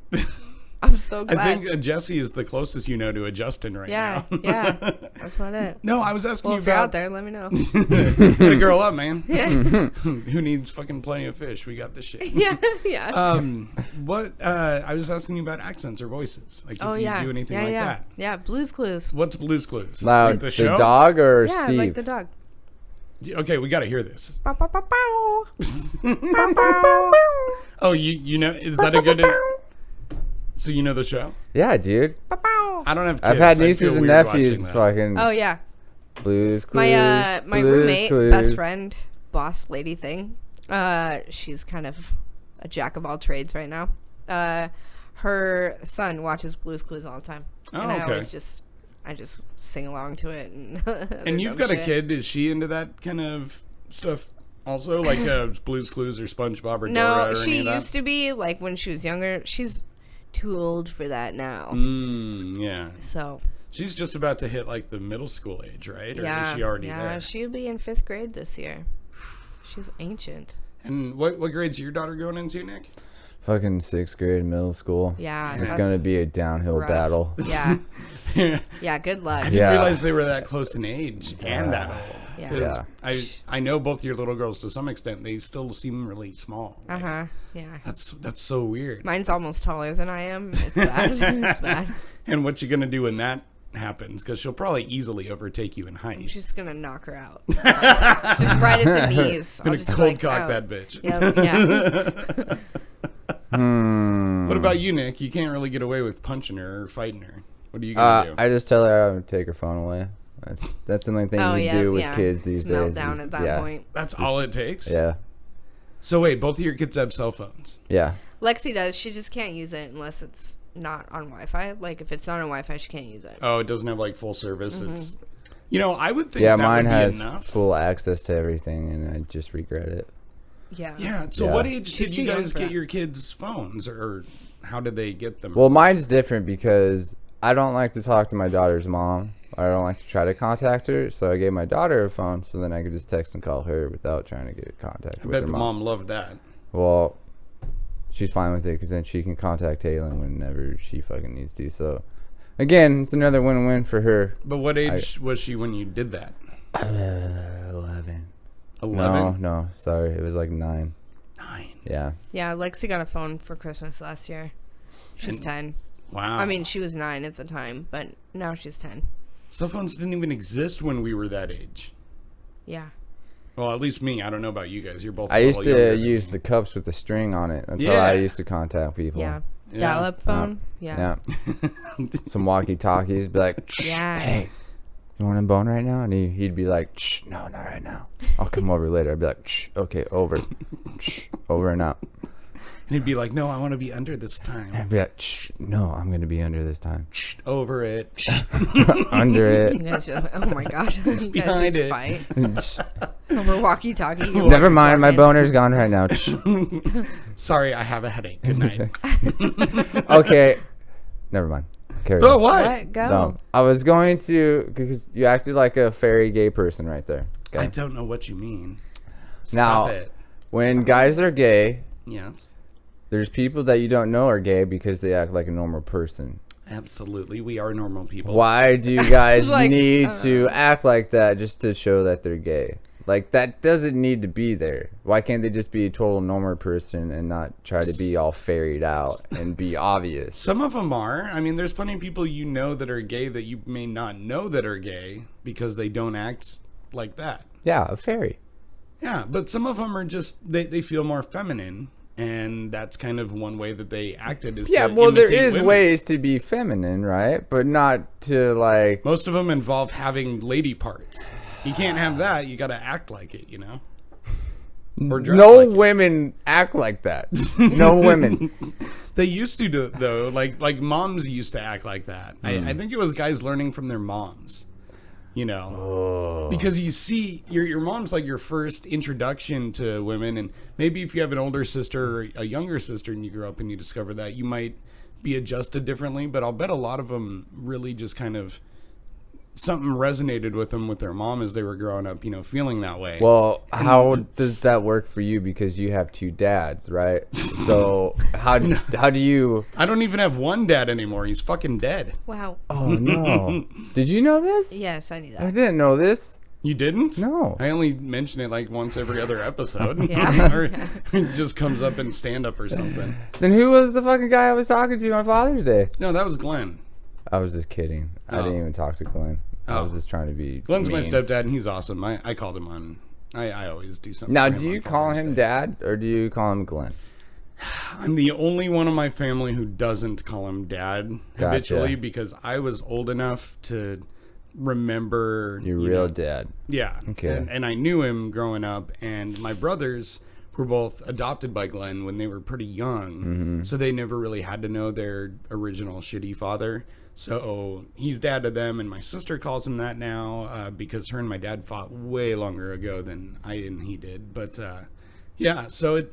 I'm so glad. I think Jesse is the closest you know to a Justin right now. Yeah. That's about it. No, I was asking Well, you if you're about... out there, let me know. Get a girl up, man. Yeah. Who needs fucking plenty of fish? We got this shit. Yeah. I was asking you about accents or voices. Like if you do anything like that. Yeah, Blue's Clues. What's Blue's Clues? Now, Like the show? dog or Yeah, Steve? like the dog. Okay, we got to hear this. Bow, bow, bow, bow. Bow, bow, bow. Oh, you know, is that a good... So you know the show? Yeah, dude. Bow, bow. I don't have kids. I've had I'd nieces feel and weird nephews watching that. fucking Oh yeah. Blues Clues. My Blues roommate, Clues. best friend, boss lady thing. She's kind of a jack of all trades right now. Her son watches Blues Clues all the time. Oh, and I okay. always I just sing along to it and And you've got a kid. Is she into that kind of stuff also? Like Blues Clues or SpongeBob or Dora No, or she any of that? used to be like when she was younger. She's too old for that now. Yeah. So She's just about to hit like the middle school age, right? Or yeah, is she already yeah, there? she'll be in 5th grade this year. She's ancient. And what grade's your daughter going into, Nick? Fucking 6th grade, middle school. Yeah, It's that's gonna be a downhill rough. battle. Yeah, I yeah. Good luck. didn't Yeah. realize they were that close in age and that old. Yeah. 'Cause Yeah. I know both your little girls to some extent. They still seem really small. Uh Like, huh. Yeah. That's so weird. Mine's almost taller than I am. It's bad. It's bad. And what you gonna do when that happens? Because she'll probably easily overtake you in I'm height. just gonna knock her out. Just right at the knees. I'm gonna I'll just cold like, cock oh. that bitch. Yep, yeah. What about you, Nick? You can't really get away with punching her or fighting her. What are you gonna do? I just tell her I would take her phone away. That's the only thing Oh you yeah. do with yeah. kids these It's days. meltdown is- at that yeah, point. That's all it takes? Yeah. So wait, both of your kids have cell phones? Yeah. Lexi does. She just can't use it unless it's not on Wi-Fi. Like if it's not on Wi-Fi, she can't use it. Oh, it doesn't have like full service. It's, you know, I would think Yeah, that mine would be has enough. full access to everything, and I just regret it. Yeah. Yeah. So Yeah. what age She's did you too young guys for get that. your kids' phones, or how did they get them? Well, mine's different because I don't like to talk to my daughter's mom. I don't like to try to contact her, so I gave my daughter a phone so then I could just text and call her without trying to get in contact I with bet her the mom. mom loved that. Well, she's fine with it because then she can contact Taylor whenever she fucking needs to. So, again, it's another win-win for her. But what age was she when you did that? 11. 11? No, sorry. It was like 9. 9. Yeah. Yeah. Lexi got a phone for Christmas last year. She's 10. Wow. I mean, she was 9 at the time, but now she's 10. cell phones didn't even exist when we were that age. Yeah. Well, at least me. I don't know about you guys. You're both. I a used little younger to than use me. the cups with the string on it. That's how Yeah. I used to contact people. Yeah. Yeah. Dial-up phone. Yeah. Yeah. Some walkie-talkies. Be like, Yeah. hey, you want a bone right now? And he'd be like, shh, no, not right now. I'll come over later. I'd be like, shh, okay, over. Shh, over and out. And he'd be like, "No, I want to be under this time. I'd be like, shh, no, I'm going to be under this time. Shh, over it. Shh. Under You it. guys just, oh my god. You guys Behind just it. fight over walkie-talkie. You're Never mind, my walking. boner's gone right now. Shh. Sorry, I have a headache. Good night. Okay. Never mind. Carry Oh, on. what? What? Go. No, I was going to, because you acted like a fairy gay person right there. I Okay. don't know what you mean. Now, Stop it. when guys are gay, Yes, there's people that you don't know are gay because they act like a normal person. absolutely. We are normal people. Why do you guys Like, need to act like that just to show that they're gay? Like, that doesn't need to be there. Why can't they just be a total normal person and not try to be all ferried out and be obvious? Some of them are. I mean, there's plenty of people you know that are gay that you may not know that are gay because they don't act like that. Yeah, a fairy. Yeah, but some of them are just, they feel more feminine. And that's kind of one way that they acted is Yeah, to well, there imitate is women. ways to be feminine, right? But not to, like... Most of them involve having lady parts. You can't have that. You got to act like it, you know? or dress No like it. women act like that. No women. They used to do though. Like moms used to act like that. I think it was guys learning from their moms. You know, because you see your mom's like your first introduction to women, and maybe if you have an older sister or a younger sister and you grew up and you discover that, you might be adjusted differently. But I'll bet a lot of them really just kind of something resonated with them with their mom as they were growing up, you know, feeling that way. Well, how does that work for you? Because you have two dads, right? So how do you? I don't even have one dad anymore. He's fucking dead. Wow. Oh no! Did you know this? Yes, I knew I that. didn't know this. You didn't? No. I only mention it like once every other episode. Yeah. Or it just comes up in stand-up or something. Then who was the fucking guy I was talking to on Father's Day? No, that was Glenn. I was just kidding. I didn't even talk to Glenn. I was just trying to be. Glenn's my mean. stepdad, and he's awesome. I called him on. I always do something. Now, for him do on you call Father's him Day. Dad or do you call him Glenn? I'm the only one in my family who doesn't call him Dad habitually Gotcha. because I was old enough to remember Your you real know, dad. Yeah. Okay. And I knew him growing up, and my brothers were both adopted by Glenn when they were pretty young, so they never really had to know their original shitty father. So he's dad to them, and my sister calls him that now because her and my dad fought way longer ago than I and he did. But yeah, so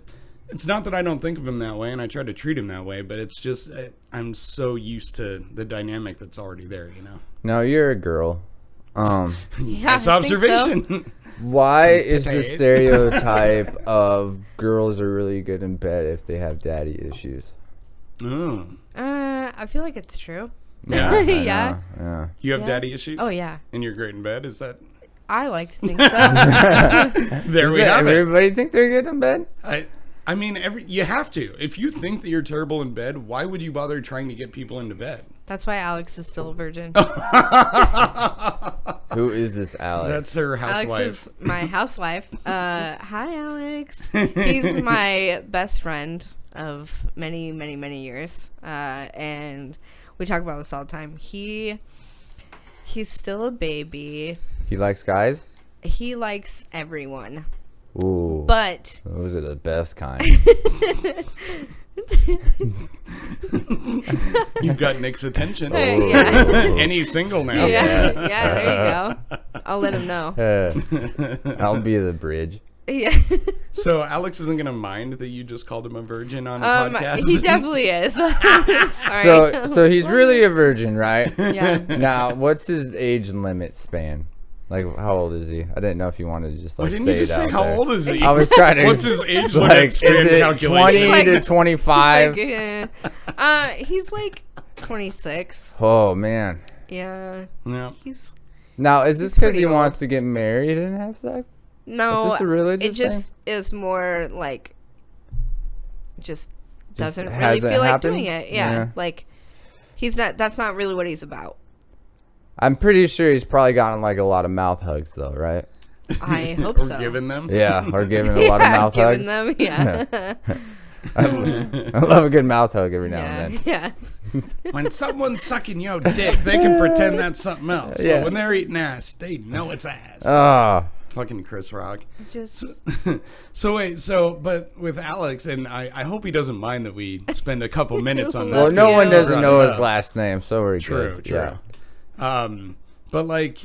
it's not that I don't think of him that way, and I try to treat him that way, but it's just I'm so used to the dynamic that's already there, you know. No, you're a girl. Yeah, Nice I think so. observation. Why is the titties. stereotype of girls are really good in bed if they have daddy issues? Oh. I feel like it's true. Yeah. I Yeah. know, yeah. You have Yeah. daddy issues? Oh yeah. And you're great in bed? Is that... I like to think so. There we have it. Everybody think they're good in bed? I mean, you have to. If you think that you're terrible in bed, why would you bother trying to get people into bed? That's why Alex is still a virgin. Who is this Alex? That's her Alex housewife. is my housewife. Hi, Alex. He's my best friend of many, many, many years. And we talk about this all the time. He's still a baby. He likes guys? He likes everyone. Ooh. But Those are the best kind. You've got Nick's attention. yeah. And he's single now. Yeah, there you go. I'll let him know. I'll be the bridge. Yeah. So Alex isn't going to mind that you just called him a virgin on a podcast? He definitely is. Sorry. So he's really a virgin, right? Yeah. Now, what's his age limit span? Like, how old is he? I didn't know if you wanted to just Why like didn't say you just it say out how there. old is he? I was trying to. What's his age like, limit is span it calculation? 20 to 25? He's like 26. Oh man. Yeah. Yeah. He's Now, is this He's because pretty he old. wants to get married and have sex? no. Is this a religious it just thing? is more like just doesn't really hasn't feel like happened? doing it. Yeah. Yeah. Like he's not. That's not really what he's about. I'm pretty sure he's probably gotten like a lot of mouth hugs, though, right? I hope Or so. giving them? Yeah, or giving a lot of mouth giving hugs. them. Yeah. I love a good mouth hug every now yeah. and then. Yeah. When someone's sucking your dick, they can pretend that's something else. Yeah. But when they're eating ass, they know it's ass. Oh, Fucking Chris Rock. Just But with Alex, and I hope he doesn't mind that we spend a couple minutes on this. well, no 'cause one he doesn't brought know it his up. last name, so we're True, good. true. Yeah. But like,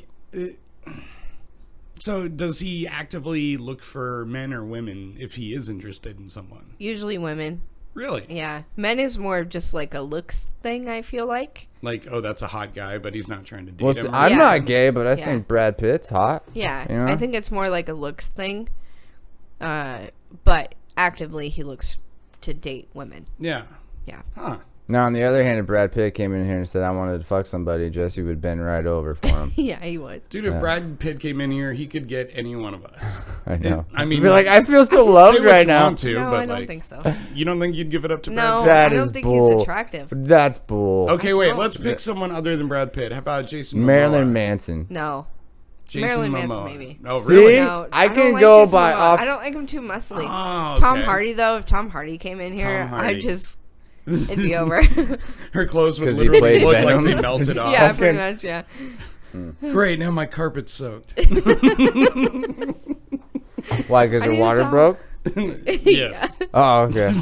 so does he actively look for men or women if he is interested in someone? usually women. Really? Yeah. Men is more of just like a looks thing. I feel like. Like, oh, that's a hot guy, but he's not trying to date Well, him. see, I'm Yeah. not gay, but I Yeah. think Brad Pitt's hot. Yeah, You know? I think it's more like a looks thing. But actively he looks to date women. Yeah. Yeah. Huh. Now, on the other hand, if Brad Pitt came in here and said I wanted to fuck somebody, Jesse would bend right over for him. Yeah, he would. Dude, if Brad Pitt came in here, he could get any one of us. I know. I mean, I'd be like, I feel so Say loved what right you now. want to, No, but I don't like, think so. you don't think you'd give it up to No, Brad That I don't is think bull. he's attractive. That's bull. Pitt? Okay, wait. don't. Let's pick someone other than Brad Pitt. How about Jason Momoa? Marilyn Manson. No. Jason Marilyn Momoa. Manson, maybe. Oh, See? really? No, I don't can like go Jason by Momoa. off- I don't like him too muscly. Oh, Tom okay. Hardy though, if Tom Hardy came in here, Tom Hardy. I'd just it'd be over. Her clothes would 'Cause he literally played look like Venom. they melted off. yeah, pretty much. Yeah. Great, now my carpet's soaked. Why? Because I her need to water talk. broke? Yes. Oh, okay.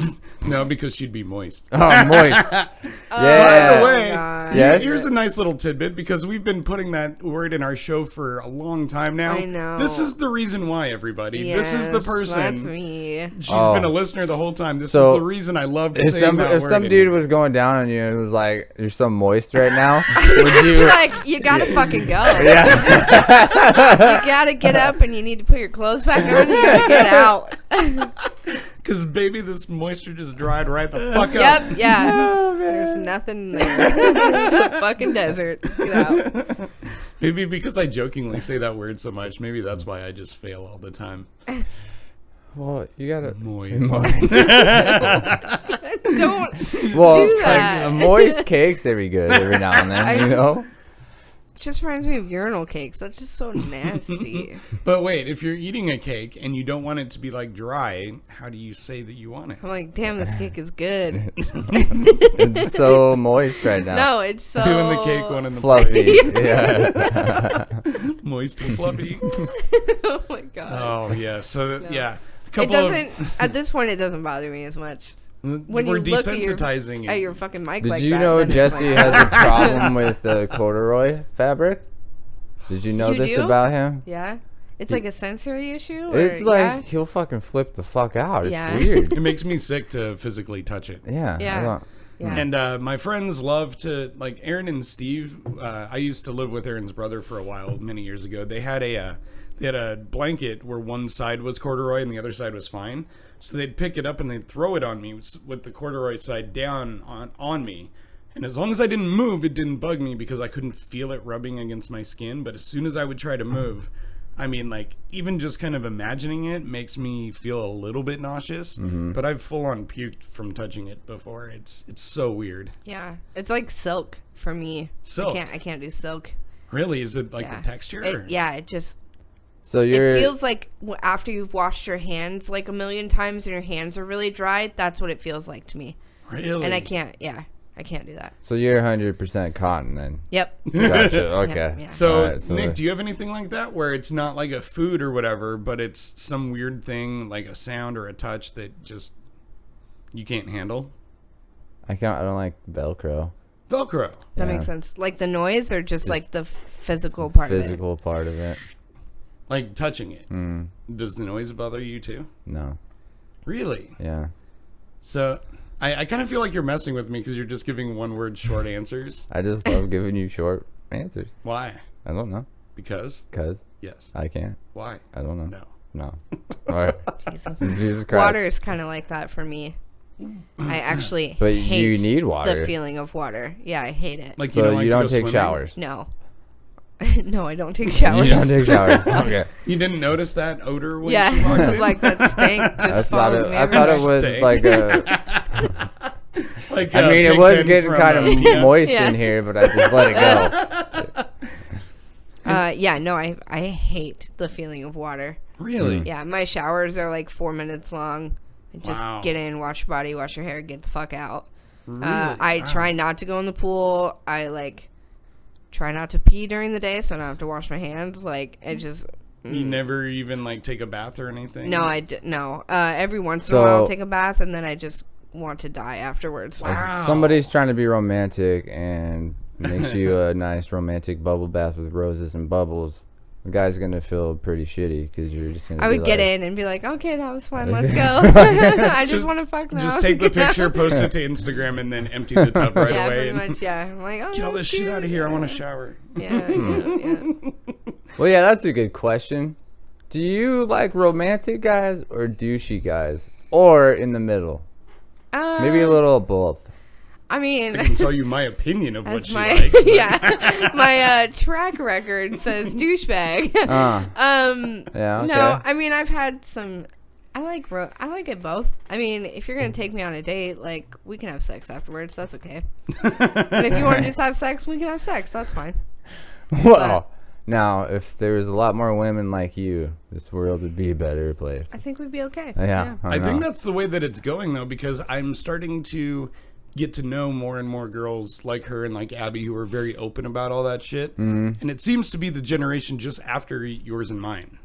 No, because she'd be moist. Oh, moist. By Yeah. the way, God. Yes? here's a nice little tidbit because we've been putting that word in our show for a long time now. I know. This is the reason why, everybody. This is the Yes, person. That's me. She's Oh. been a listener the whole time. This So, is the reason I love If saying that if word. some in dude here. was going down on you and was like, "You're so moist right now," would you? Like, you gotta fucking go. Yeah. You gotta get up and you need to put your clothes back on. You gotta get out. Because, baby, this moisture just dried right the fuck up. Yep, yeah. There's nothing there. It's a fucking desert. Get out. Maybe because I jokingly say that word so much, maybe that's why I just fail all the time. Well, you gotta. Moist. Don't Well, do that. moist cakes every good every now and then. I You just- know. It just reminds me of urinal cakes. That's just so nasty. But wait, if you're eating a cake and you don't want it to be like dry, how do you say that you want it? I'm like, damn, this cake is good. It's so moist right now. No, it's so Two in the cake, one in the Fluffy. Yeah. plate. Moist and fluffy. Oh my god. Oh yeah. So yeah, a It couple doesn't. At this point, it doesn't bother me as much. of When we're you look at desensitizing At it. your fucking mic Did like you that, know then it's Jesse like- has a problem with corduroy fabric? Did you know You this do? about him? Yeah, it's like a sensory issue. Or, It's like yeah? he'll fucking flip the fuck out. It's Yeah. weird. It makes me sick to physically touch it. Yeah. Yeah. I don't- Yeah. And my friends love to, like Aaron and Steve. I used to live with Aaron's brother for a while, many years ago. They had a blanket where one side was corduroy and the other side was fine. So they'd pick it up and they'd throw it on me with the corduroy side down on me. And as long as I didn't move, it didn't bug me because I couldn't feel it rubbing against my skin. But as soon as I would try to move, I mean, like, even just kind of imagining it makes me feel a little bit nauseous. But I've full on puked from touching it before. It's so weird. Yeah, it's like silk for me. Silk? I can't do silk. Really? Is it like Yeah. the texture? or- It just So you're. it feels like after you've washed your hands like a million times and your hands are really dry. That's what it feels like to me. Really? And I can't. Yeah, I can't do that. So you're 100% cotton then. Yep. Gotcha. Okay. Yeah. So, Alright, so Nick, do you have anything like that where it's not like a food or whatever, but it's some weird thing like a sound or a touch that just you can't handle? I don't like Velcro. Velcro. That Yeah. makes sense. Like the noise or just like the physical part Physical part of it. Like touching it. Mm, Does the noise bother you too? no. Really? Yeah. So I kind of feel like you're messing with me because you're just giving one word short answers. I just love giving you short answers. Why? I don't know. Because? Cause Yes. I can't. Why? I don't know. No. No. All right. of it. Jesus Christ. Water is kind of like that for me. I actually But hate you need water. the feeling of water. Yeah, I hate it. Like So don't like you to don't go take swimming? showers. No. No, I don't take showers. You don't take showers. Okay. You didn't notice that odor when Yeah, you walked it was in? like that stank I just thought follows it. me. I thought it everywhere. was Steak. like a. Like, I mean, it Pig was Pen getting from, kind of Peanuts. moist Yeah. in here, but I just let it go. Yeah, no, I hate the feeling of water. Really? Yeah, my showers are like 4 minutes long. Just Wow. get in, wash your body, wash your hair, get the fuck out. Really? I Wow. try not to go in the pool. I like try not to pee during the day, so I don't have to wash my hands. Like it just You never even like take a bath or anything? no, no. Every once in a while, I'll So- take a bath, and then I just want to die afterwards. Wow. If somebody's trying to be romantic and makes you a nice romantic bubble bath with roses and bubbles, the guy's gonna feel pretty shitty because you're just gonna. I be would get like, in and be like, "Okay, that was fun. Let's go. I just want to fuck now." Just take the picture, post it to Instagram, and then empty the tub right Yeah, away. pretty And much. Yeah, I'm like, "Oh, get all that's this shit out of cute." here. I want to shower. Yeah, yeah. Well, yeah, that's a good question. Do you like romantic guys or douchey guys, or in the middle? Maybe a little of both. I mean, I can tell you my opinion of what that's she my likes. but- yeah. My track record says douchebag. Yeah. Okay. No, I mean I've had some. I like it both. I mean, if you're gonna take me on a date, like we can have sex afterwards. That's okay. And if you want to just have sex, we can have sex. That's fine. Well, now if there was a lot more women like you, this world would be a better place. I think we'd be okay. Yeah. I know. think that's the way that it's going, though, because I'm starting to get to know more and more girls like her and like Abby who are very open about all that shit. And it seems to be the generation just after yours and mine.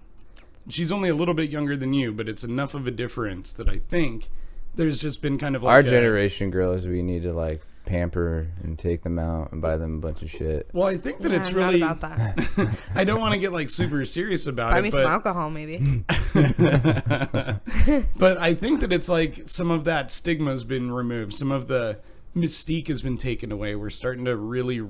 she's only a little bit younger than you, but it's enough of a difference that I think there's just been kind of like our generation girls, we need to like pamper and take them out and buy them a bunch of shit. Well, I think that Yeah, it's I'm really. not about that. I don't want to get like super serious about Buy it, me but some alcohol, maybe. but I think that it's like some of that stigma has been removed. Some of the mystique has been taken away. We're starting to really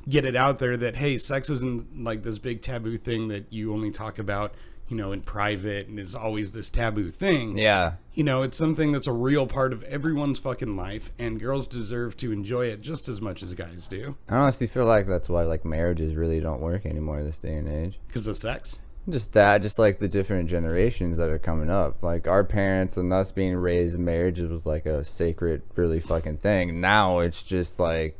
get it out there that, hey, sex isn't like this big taboo thing that you only talk about, you know, in private and is always this taboo thing. Yeah. You know, it's something that's a real part of everyone's fucking life, and girls deserve to enjoy it just as much as guys do. I honestly feel like that's why like marriages really don't work anymore this day and age. Because of sex? Just like the different generations that are coming up. Like our parents and us being raised in marriages was like a sacred, really fucking thing. Now it's just like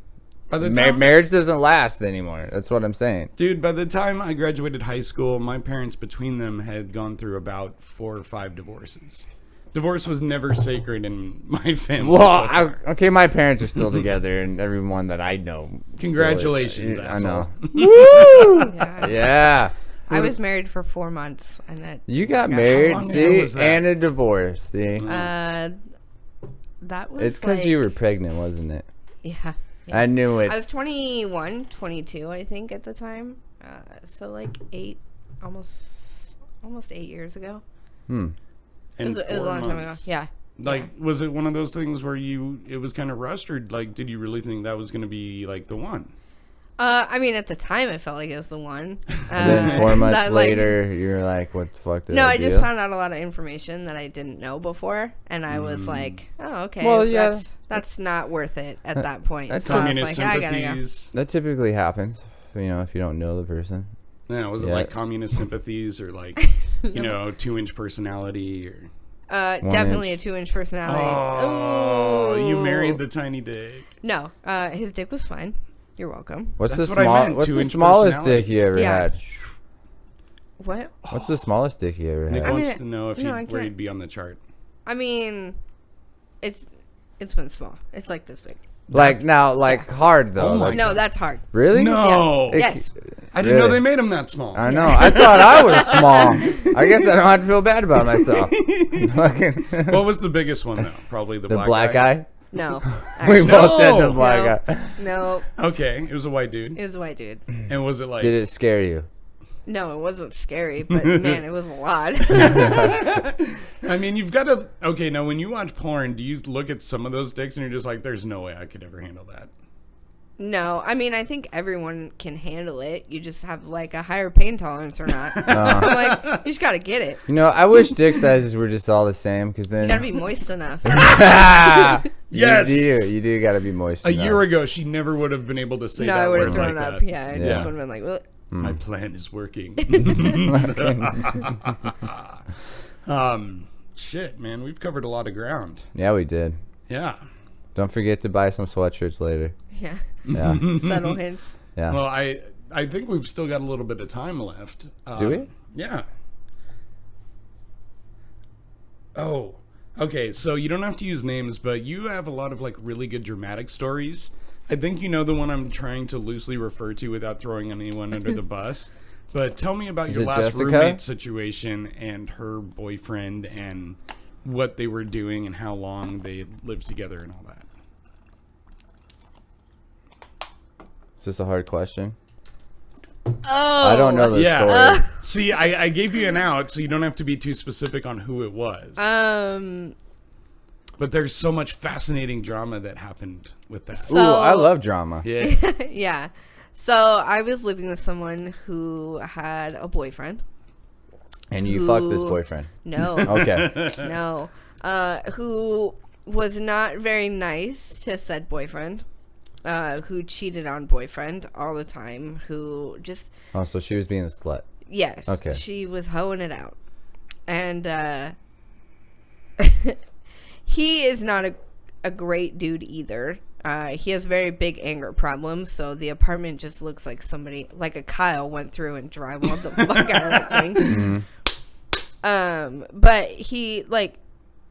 By the time, marriage doesn't last anymore. That's what I'm saying. dude, by the time I graduated high school, my parents between them had gone through about 4 or 5 divorces. Divorce was never sacred in my family. Well, so far. okay, my parents are still together, and everyone that I know. Congratulations, I know. asshole. Yeah. Yeah. I was married for 4 months, and that You got How married, long ago see, was that? and a divorce, see. that was. It's because you were pregnant, wasn't it? Yeah. I knew it. I was 21, 22, I think, at the time. So like almost 8 years ago. It was a long time ago. Yeah. Like, was it one of those things where it was kind of rushed, or like, did you really think that was going to be like the one? I mean, at the time, it felt like it was the one. And then 4 months that, like- later, you're like, what the fuck did No, I I do? just found out a lot of information that I didn't know before, and I was like, "Oh, okay. Well, yeah. that's not worth it at that point." that's So I was Communist like, I gotta go. sympathies. That typically happens, you know, if you don't know the person. Yeah, was it Yeah. like communist sympathies or like, you know, 2-inch personality or? Definitely inch. a 2-inch personality. Oh, you Ooh. married the tiny dick. No, his dick was fine. You're welcome. What's That's the what I small? meant, What's the 2-inch smallest personality. dick you ever Yeah. had? What? What's the smallest dick you ever Nick had? wants mean, to know if no, I where can't. he'd be on the chart. I mean, it's been small. It's like this big. Like now, like hard though. Oh my like, No, that's hard. really? No. It- Yes. I didn't know Really? they made him that small. I know. I thought I was small. I guess I don't have to feel bad about myself. Fucking What was the biggest one though? Probably the, the black guy. No. We Actually, both said the No. black guy. no. Okay, it was a white dude. It was a white dude. And was it like? Did it scare you? No, it wasn't scary, but man, it was a lot. I mean, you've got to. Okay, now when you watch porn, do you look at some of those dicks and you're just like, "There's no way I could ever handle that." No, I mean, I think everyone can handle it. You just have like a higher pain tolerance or not. I'm like, you just gotta get it. You know, I wish dick sizes were just all the same, because then You gotta be moist enough. Yes! you do gotta be moist. A enough. year ago, she never would have been able to say No, that I would word have thrown like up. that. Yeah, I Yeah. just would have been like, "Ugh." My plan is working. Shit, man, we've covered a lot of ground. Yeah, we did. Yeah. Don't forget to buy some sweatshirts later. Yeah, Yeah, subtle hints. yeah. Well, I think we've still got a little bit of time left. Do we? Yeah. Oh, okay. So you don't have to use names, but you have a lot of like really good dramatic stories. I think you know the one I'm trying to loosely refer to without throwing anyone under the bus. But tell me about Is your it last Jessica? roommate situation and her boyfriend and what they were doing and how long they lived together and all that. Is this a hard question? Oh, I don't know the Yeah. story. See, I gave you an out, so you don't have to be too specific on who it was. But there's so much fascinating drama that happened with that. So- Ooh, I love drama. Yeah. yeah. So I was living with someone who had a boyfriend. And you fucked this Ooh. boyfriend. No, Okay. no, who was not very nice to said boyfriend. Who cheated on boyfriend all the time. Who just Oh, so she was being a slut. yes, Okay. she was hoeing it out, and he is not a great dude either. He has very big anger problems, so the apartment just looks like somebody, like a Kyle went through and drywalled the fuck out of that thing. But he, like,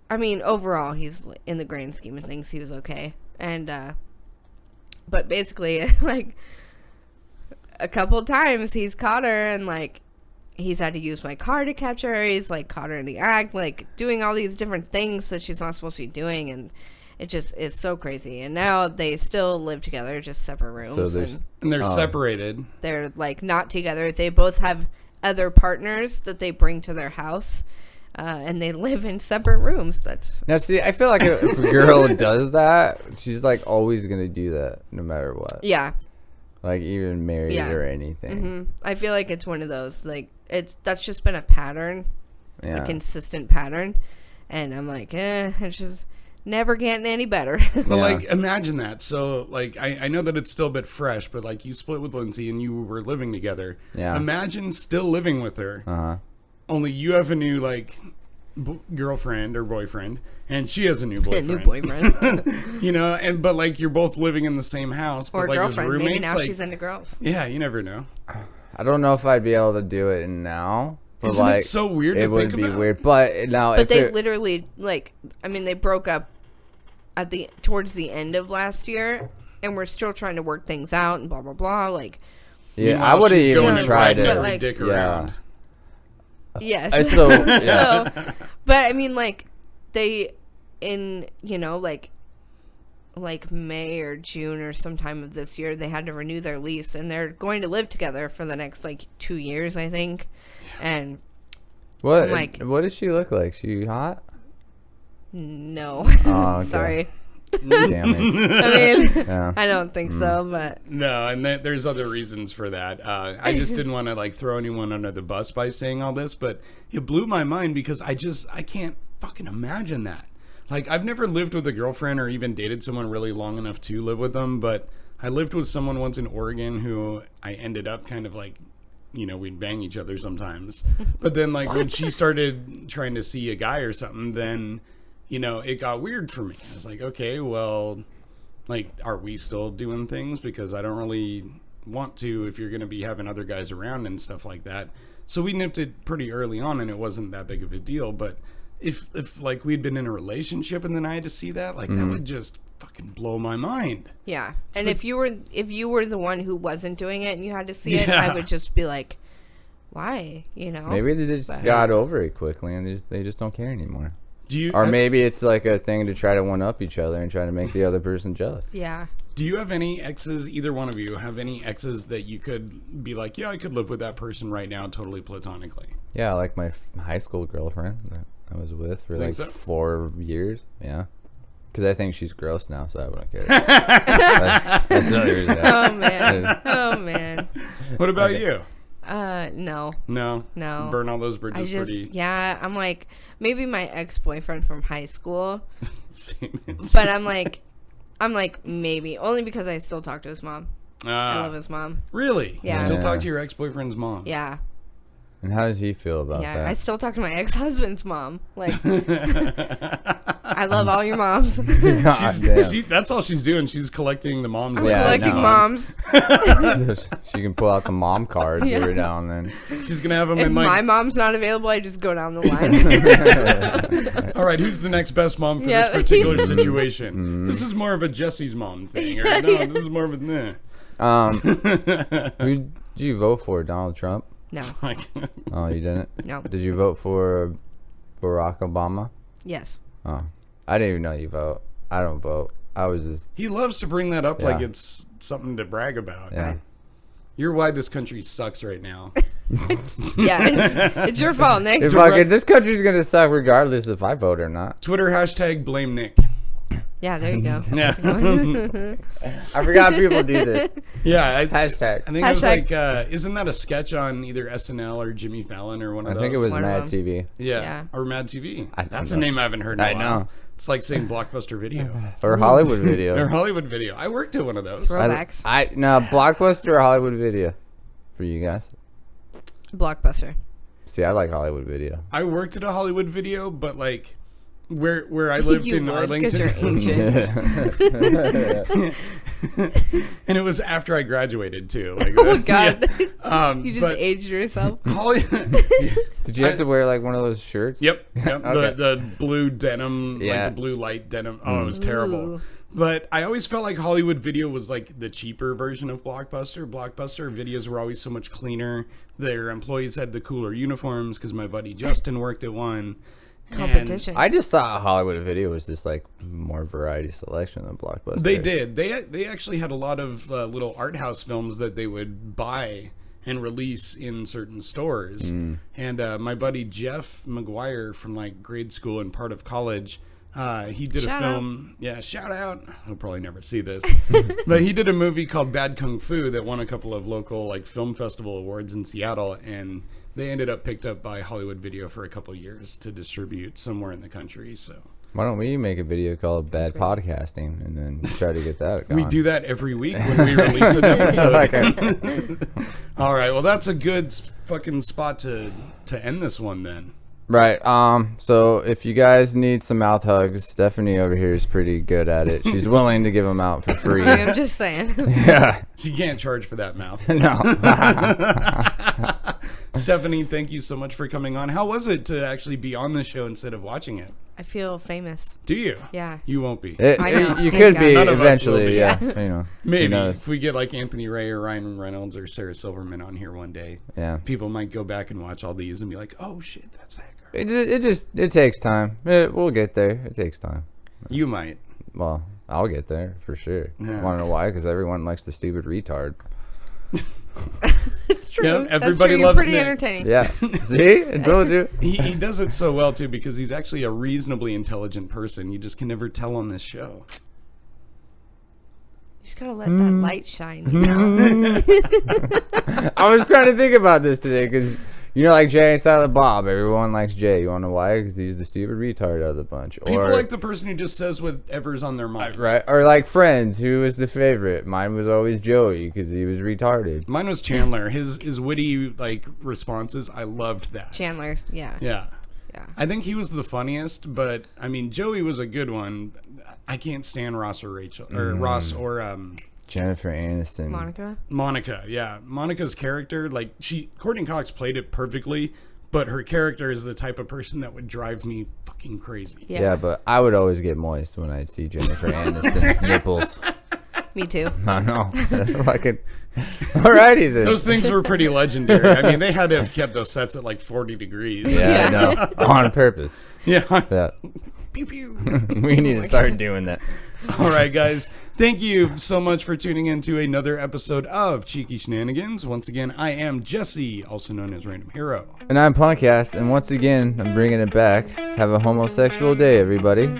I mean, overall, he's, in the grand scheme of things, he was okay. And, but basically, like, a couple times he's caught her and, like, he's had to use my car to catch her. He's like caught her in the act, like doing all these different things that she's not supposed to be doing, and it just is so crazy. And now they still live together, just separate rooms. So they're separated. They're like not together. They both have other partners that they bring to their house, and they live in separate rooms. Now see, I feel like if a girl does that, she's like always gonna do that no matter what. Yeah. Like even married or anything. I feel like it's one of those, like, that's just been a pattern, a consistent pattern, and I'm like, it's just never getting any better. But like, imagine that. So like, I know that it's still a bit fresh, but like, you split with Lindsay and you were living together. Yeah. Imagine still living with her. Only you have a new like girlfriend or boyfriend, and she has a new boyfriend. A new boyfriend. You know, but like, you're both living in the same house. Or but like, girlfriend. as roommates, Maybe now like, she's into girls. Yeah, you never know. I don't know if I'd be able to do it now. But Isn't like, it so weird? It would be weird. But now, but they literally like, I mean, they broke up towards the end of last year, and we're still trying to work things out and blah blah blah. Like, yeah, I would have even tried it. Like, dick around. Yes. So, but I mean, like, they in like May or June or sometime of this year, they had to renew their lease, and they're going to live together for the next like 2 years, I think. And what does she look like? She hot? No. Oh, okay. Sorry. Damn it. I mean, I don't think so, but no, and there's other reasons for that. I just didn't want to like throw anyone under the bus by saying all this, but it blew my mind because I can't fucking imagine that. Like, I've never lived with a girlfriend or even dated someone really long enough to live with them, but I lived with someone once in Oregon who I ended up kind of like, we'd bang each other sometimes. But then like when she started trying to see a guy or something, then it got weird for me. I was like, okay, well, like, are we still doing things? Because I don't really want to if you're going to be having other guys around and stuff like that. So we nipped it pretty early on, and it wasn't that big of a deal. But if like we'd been in a relationship and then I had to see that, like, that would just fucking blow my mind. Yeah. And if you were the one who wasn't doing it and you had to see it, I would just be like, why? Maybe they just got over it quickly and they just don't care anymore. Or maybe it's like a thing to try to one up each other and try to make the other person jealous. Yeah. Do you have any exes, either one of you, have any exes that you could be like, yeah, I could live with that person right now totally platonically? Yeah, like my high school girlfriend that I was with for like 4 years. Yeah. Because I think she's gross now, so I wouldn't care. that's the only reason. Oh, man. What about you? No. No. Burn all those bridges pretty. Yeah, I'm like, maybe my ex-boyfriend from high school. But I'm like, maybe. Only because I still talk to his mom. I love his mom. Really? Yeah. You still talk to your ex-boyfriend's mom? Yeah. And how does he feel about that? Yeah, I still talk to my ex-husband's mom. Like, I love all your moms. That's all she's doing. She's collecting the moms. I'm collecting moms. She can pull out the mom cards every now and then. She's going to have them if in like... my mom's not available, I just go down the line. All right, who's the next best mom for this particular situation? This is more of a Jesse's mom thing. Or, no, this is more of a... Who did you vote for? Donald Trump? No. Oh, you didn't? No. Did you vote for Barack Obama? Yes. Oh, I didn't even know you vote. I don't vote. I was just... He loves to bring that up like it's something to brag about. Yeah. You're why this country sucks right now. It's your fault, Nick. This country's going to suck regardless if I vote or not. Twitter hashtag blame Nick. Yeah, there you go. Yeah. I forgot people do this. Yeah. Hashtag. I think it was like, isn't that a sketch on either SNL or Jimmy Fallon or one of those? I think it was Mad TV. Yeah. Or Mad TV. That's a name I haven't heard in a while. I know. It's like saying Blockbuster Video. Or Hollywood Video. Or Hollywood Video. I worked at one of those. Throwbacks. No, Blockbuster or Hollywood Video for you guys? Blockbuster. See, I like Hollywood Video. I worked at a Hollywood Video, but like where I lived You in would, Arlington. 'cause you're ancient. And it was after I graduated too. Like, Oh, God. yeah. You just But aged yourself. Did you have to wear like one of those shirts? Yep. Okay. The blue denim, Yeah. like the blue light denim. Oh, it was terrible. Ooh. But I always felt like Hollywood Video was like the cheaper version of Blockbuster. Blockbuster videos were always so much cleaner. Their employees had the cooler uniforms because my buddy Justin worked at one. Competition. I just thought Hollywood Video was just like more variety selection than Blockbuster. They did. They actually had a lot of little art house films that they would buy and release in certain stores. And my buddy Jeff McGuire from like grade school and part of college, he did Shout a film. Yeah, shout out. He'll probably never see this, but he did a movie called Bad Kung Fu that won a couple of local like film festival awards in Seattle, and they ended up picked up by Hollywood Video for a couple years to distribute somewhere in the country. So Why don't we make a video called Bad Podcasting and then try to get that going? we do that every week when we release an episode. Okay. All right, well that's a good fucking spot to end this one then. Right. So if you guys need some mouth hugs, Stephanie over here is pretty good at it. She's willing to give them out for free. I'm just saying. Yeah. She can't charge for that mouth. No. Stephanie, thank you so much for coming on. How was it to actually be on the show instead of watching it? I feel famous. Do you? Yeah. You won't be. I know. You Thank could God. be None of us will eventually. be. Yeah. You know. who Maybe knows? if we get like Anthony Ray or Ryan Reynolds or Sarah Silverman on here one day, Yeah. people might go back and watch all these and be like, "Oh shit, that's that girl." It takes time. We'll get there. It takes time. You might. Well, I'll get there for sure. Yeah. Want to know why? Because everyone likes the stupid retard. It's true. Yeah, That's everybody true. You're loves pretty Nick. entertaining. Yeah. See? I told you. He does it so well too because he's actually a reasonably intelligent person. You just can never tell on this show. You just gotta let that light shine. You know? I was trying to think about this today because, you know, like Jay and Silent Bob, everyone likes Jay. You want to know why? Because he's the stupid retard out of the bunch. People like the person who just says whatever's on their mind. Right. Or like Friends, who was the favorite? Mine was always Joey because he was retarded. Mine was Chandler. His witty like responses, I loved that. Chandler's, yeah. Yeah. Yeah. I think he was the funniest, but I mean Joey was a good one. I can't stand Ross or Rachel or Ross or Jennifer Aniston. Monica? Yeah. Monica's character, like Courtney Cox played it perfectly, but her character is the type of person that would drive me fucking crazy. Yeah, but I would always get moist when I'd see Jennifer Aniston's nipples. Me too. I know. Fucking. Alrighty then. Those things were pretty legendary. I mean, they had to have kept those sets at like 40 degrees. Yeah, I know. On purpose. Yeah. Yeah. Pew pew. We need to start doing that. All right, guys. Thank you so much for tuning in to another episode of Cheeky Shenanigans. Once again, I am Jesse, also known as Random Hero. And I'm Punkcast, and once again, I'm bringing it back. Have a homosexual day, everybody.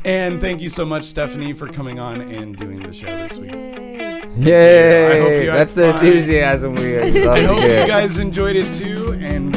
And thank you so much, Stephanie, for coming on and doing the show this week. Yay! I hope you had That's the fun. enthusiasm we are. I hope you guys enjoyed it too, and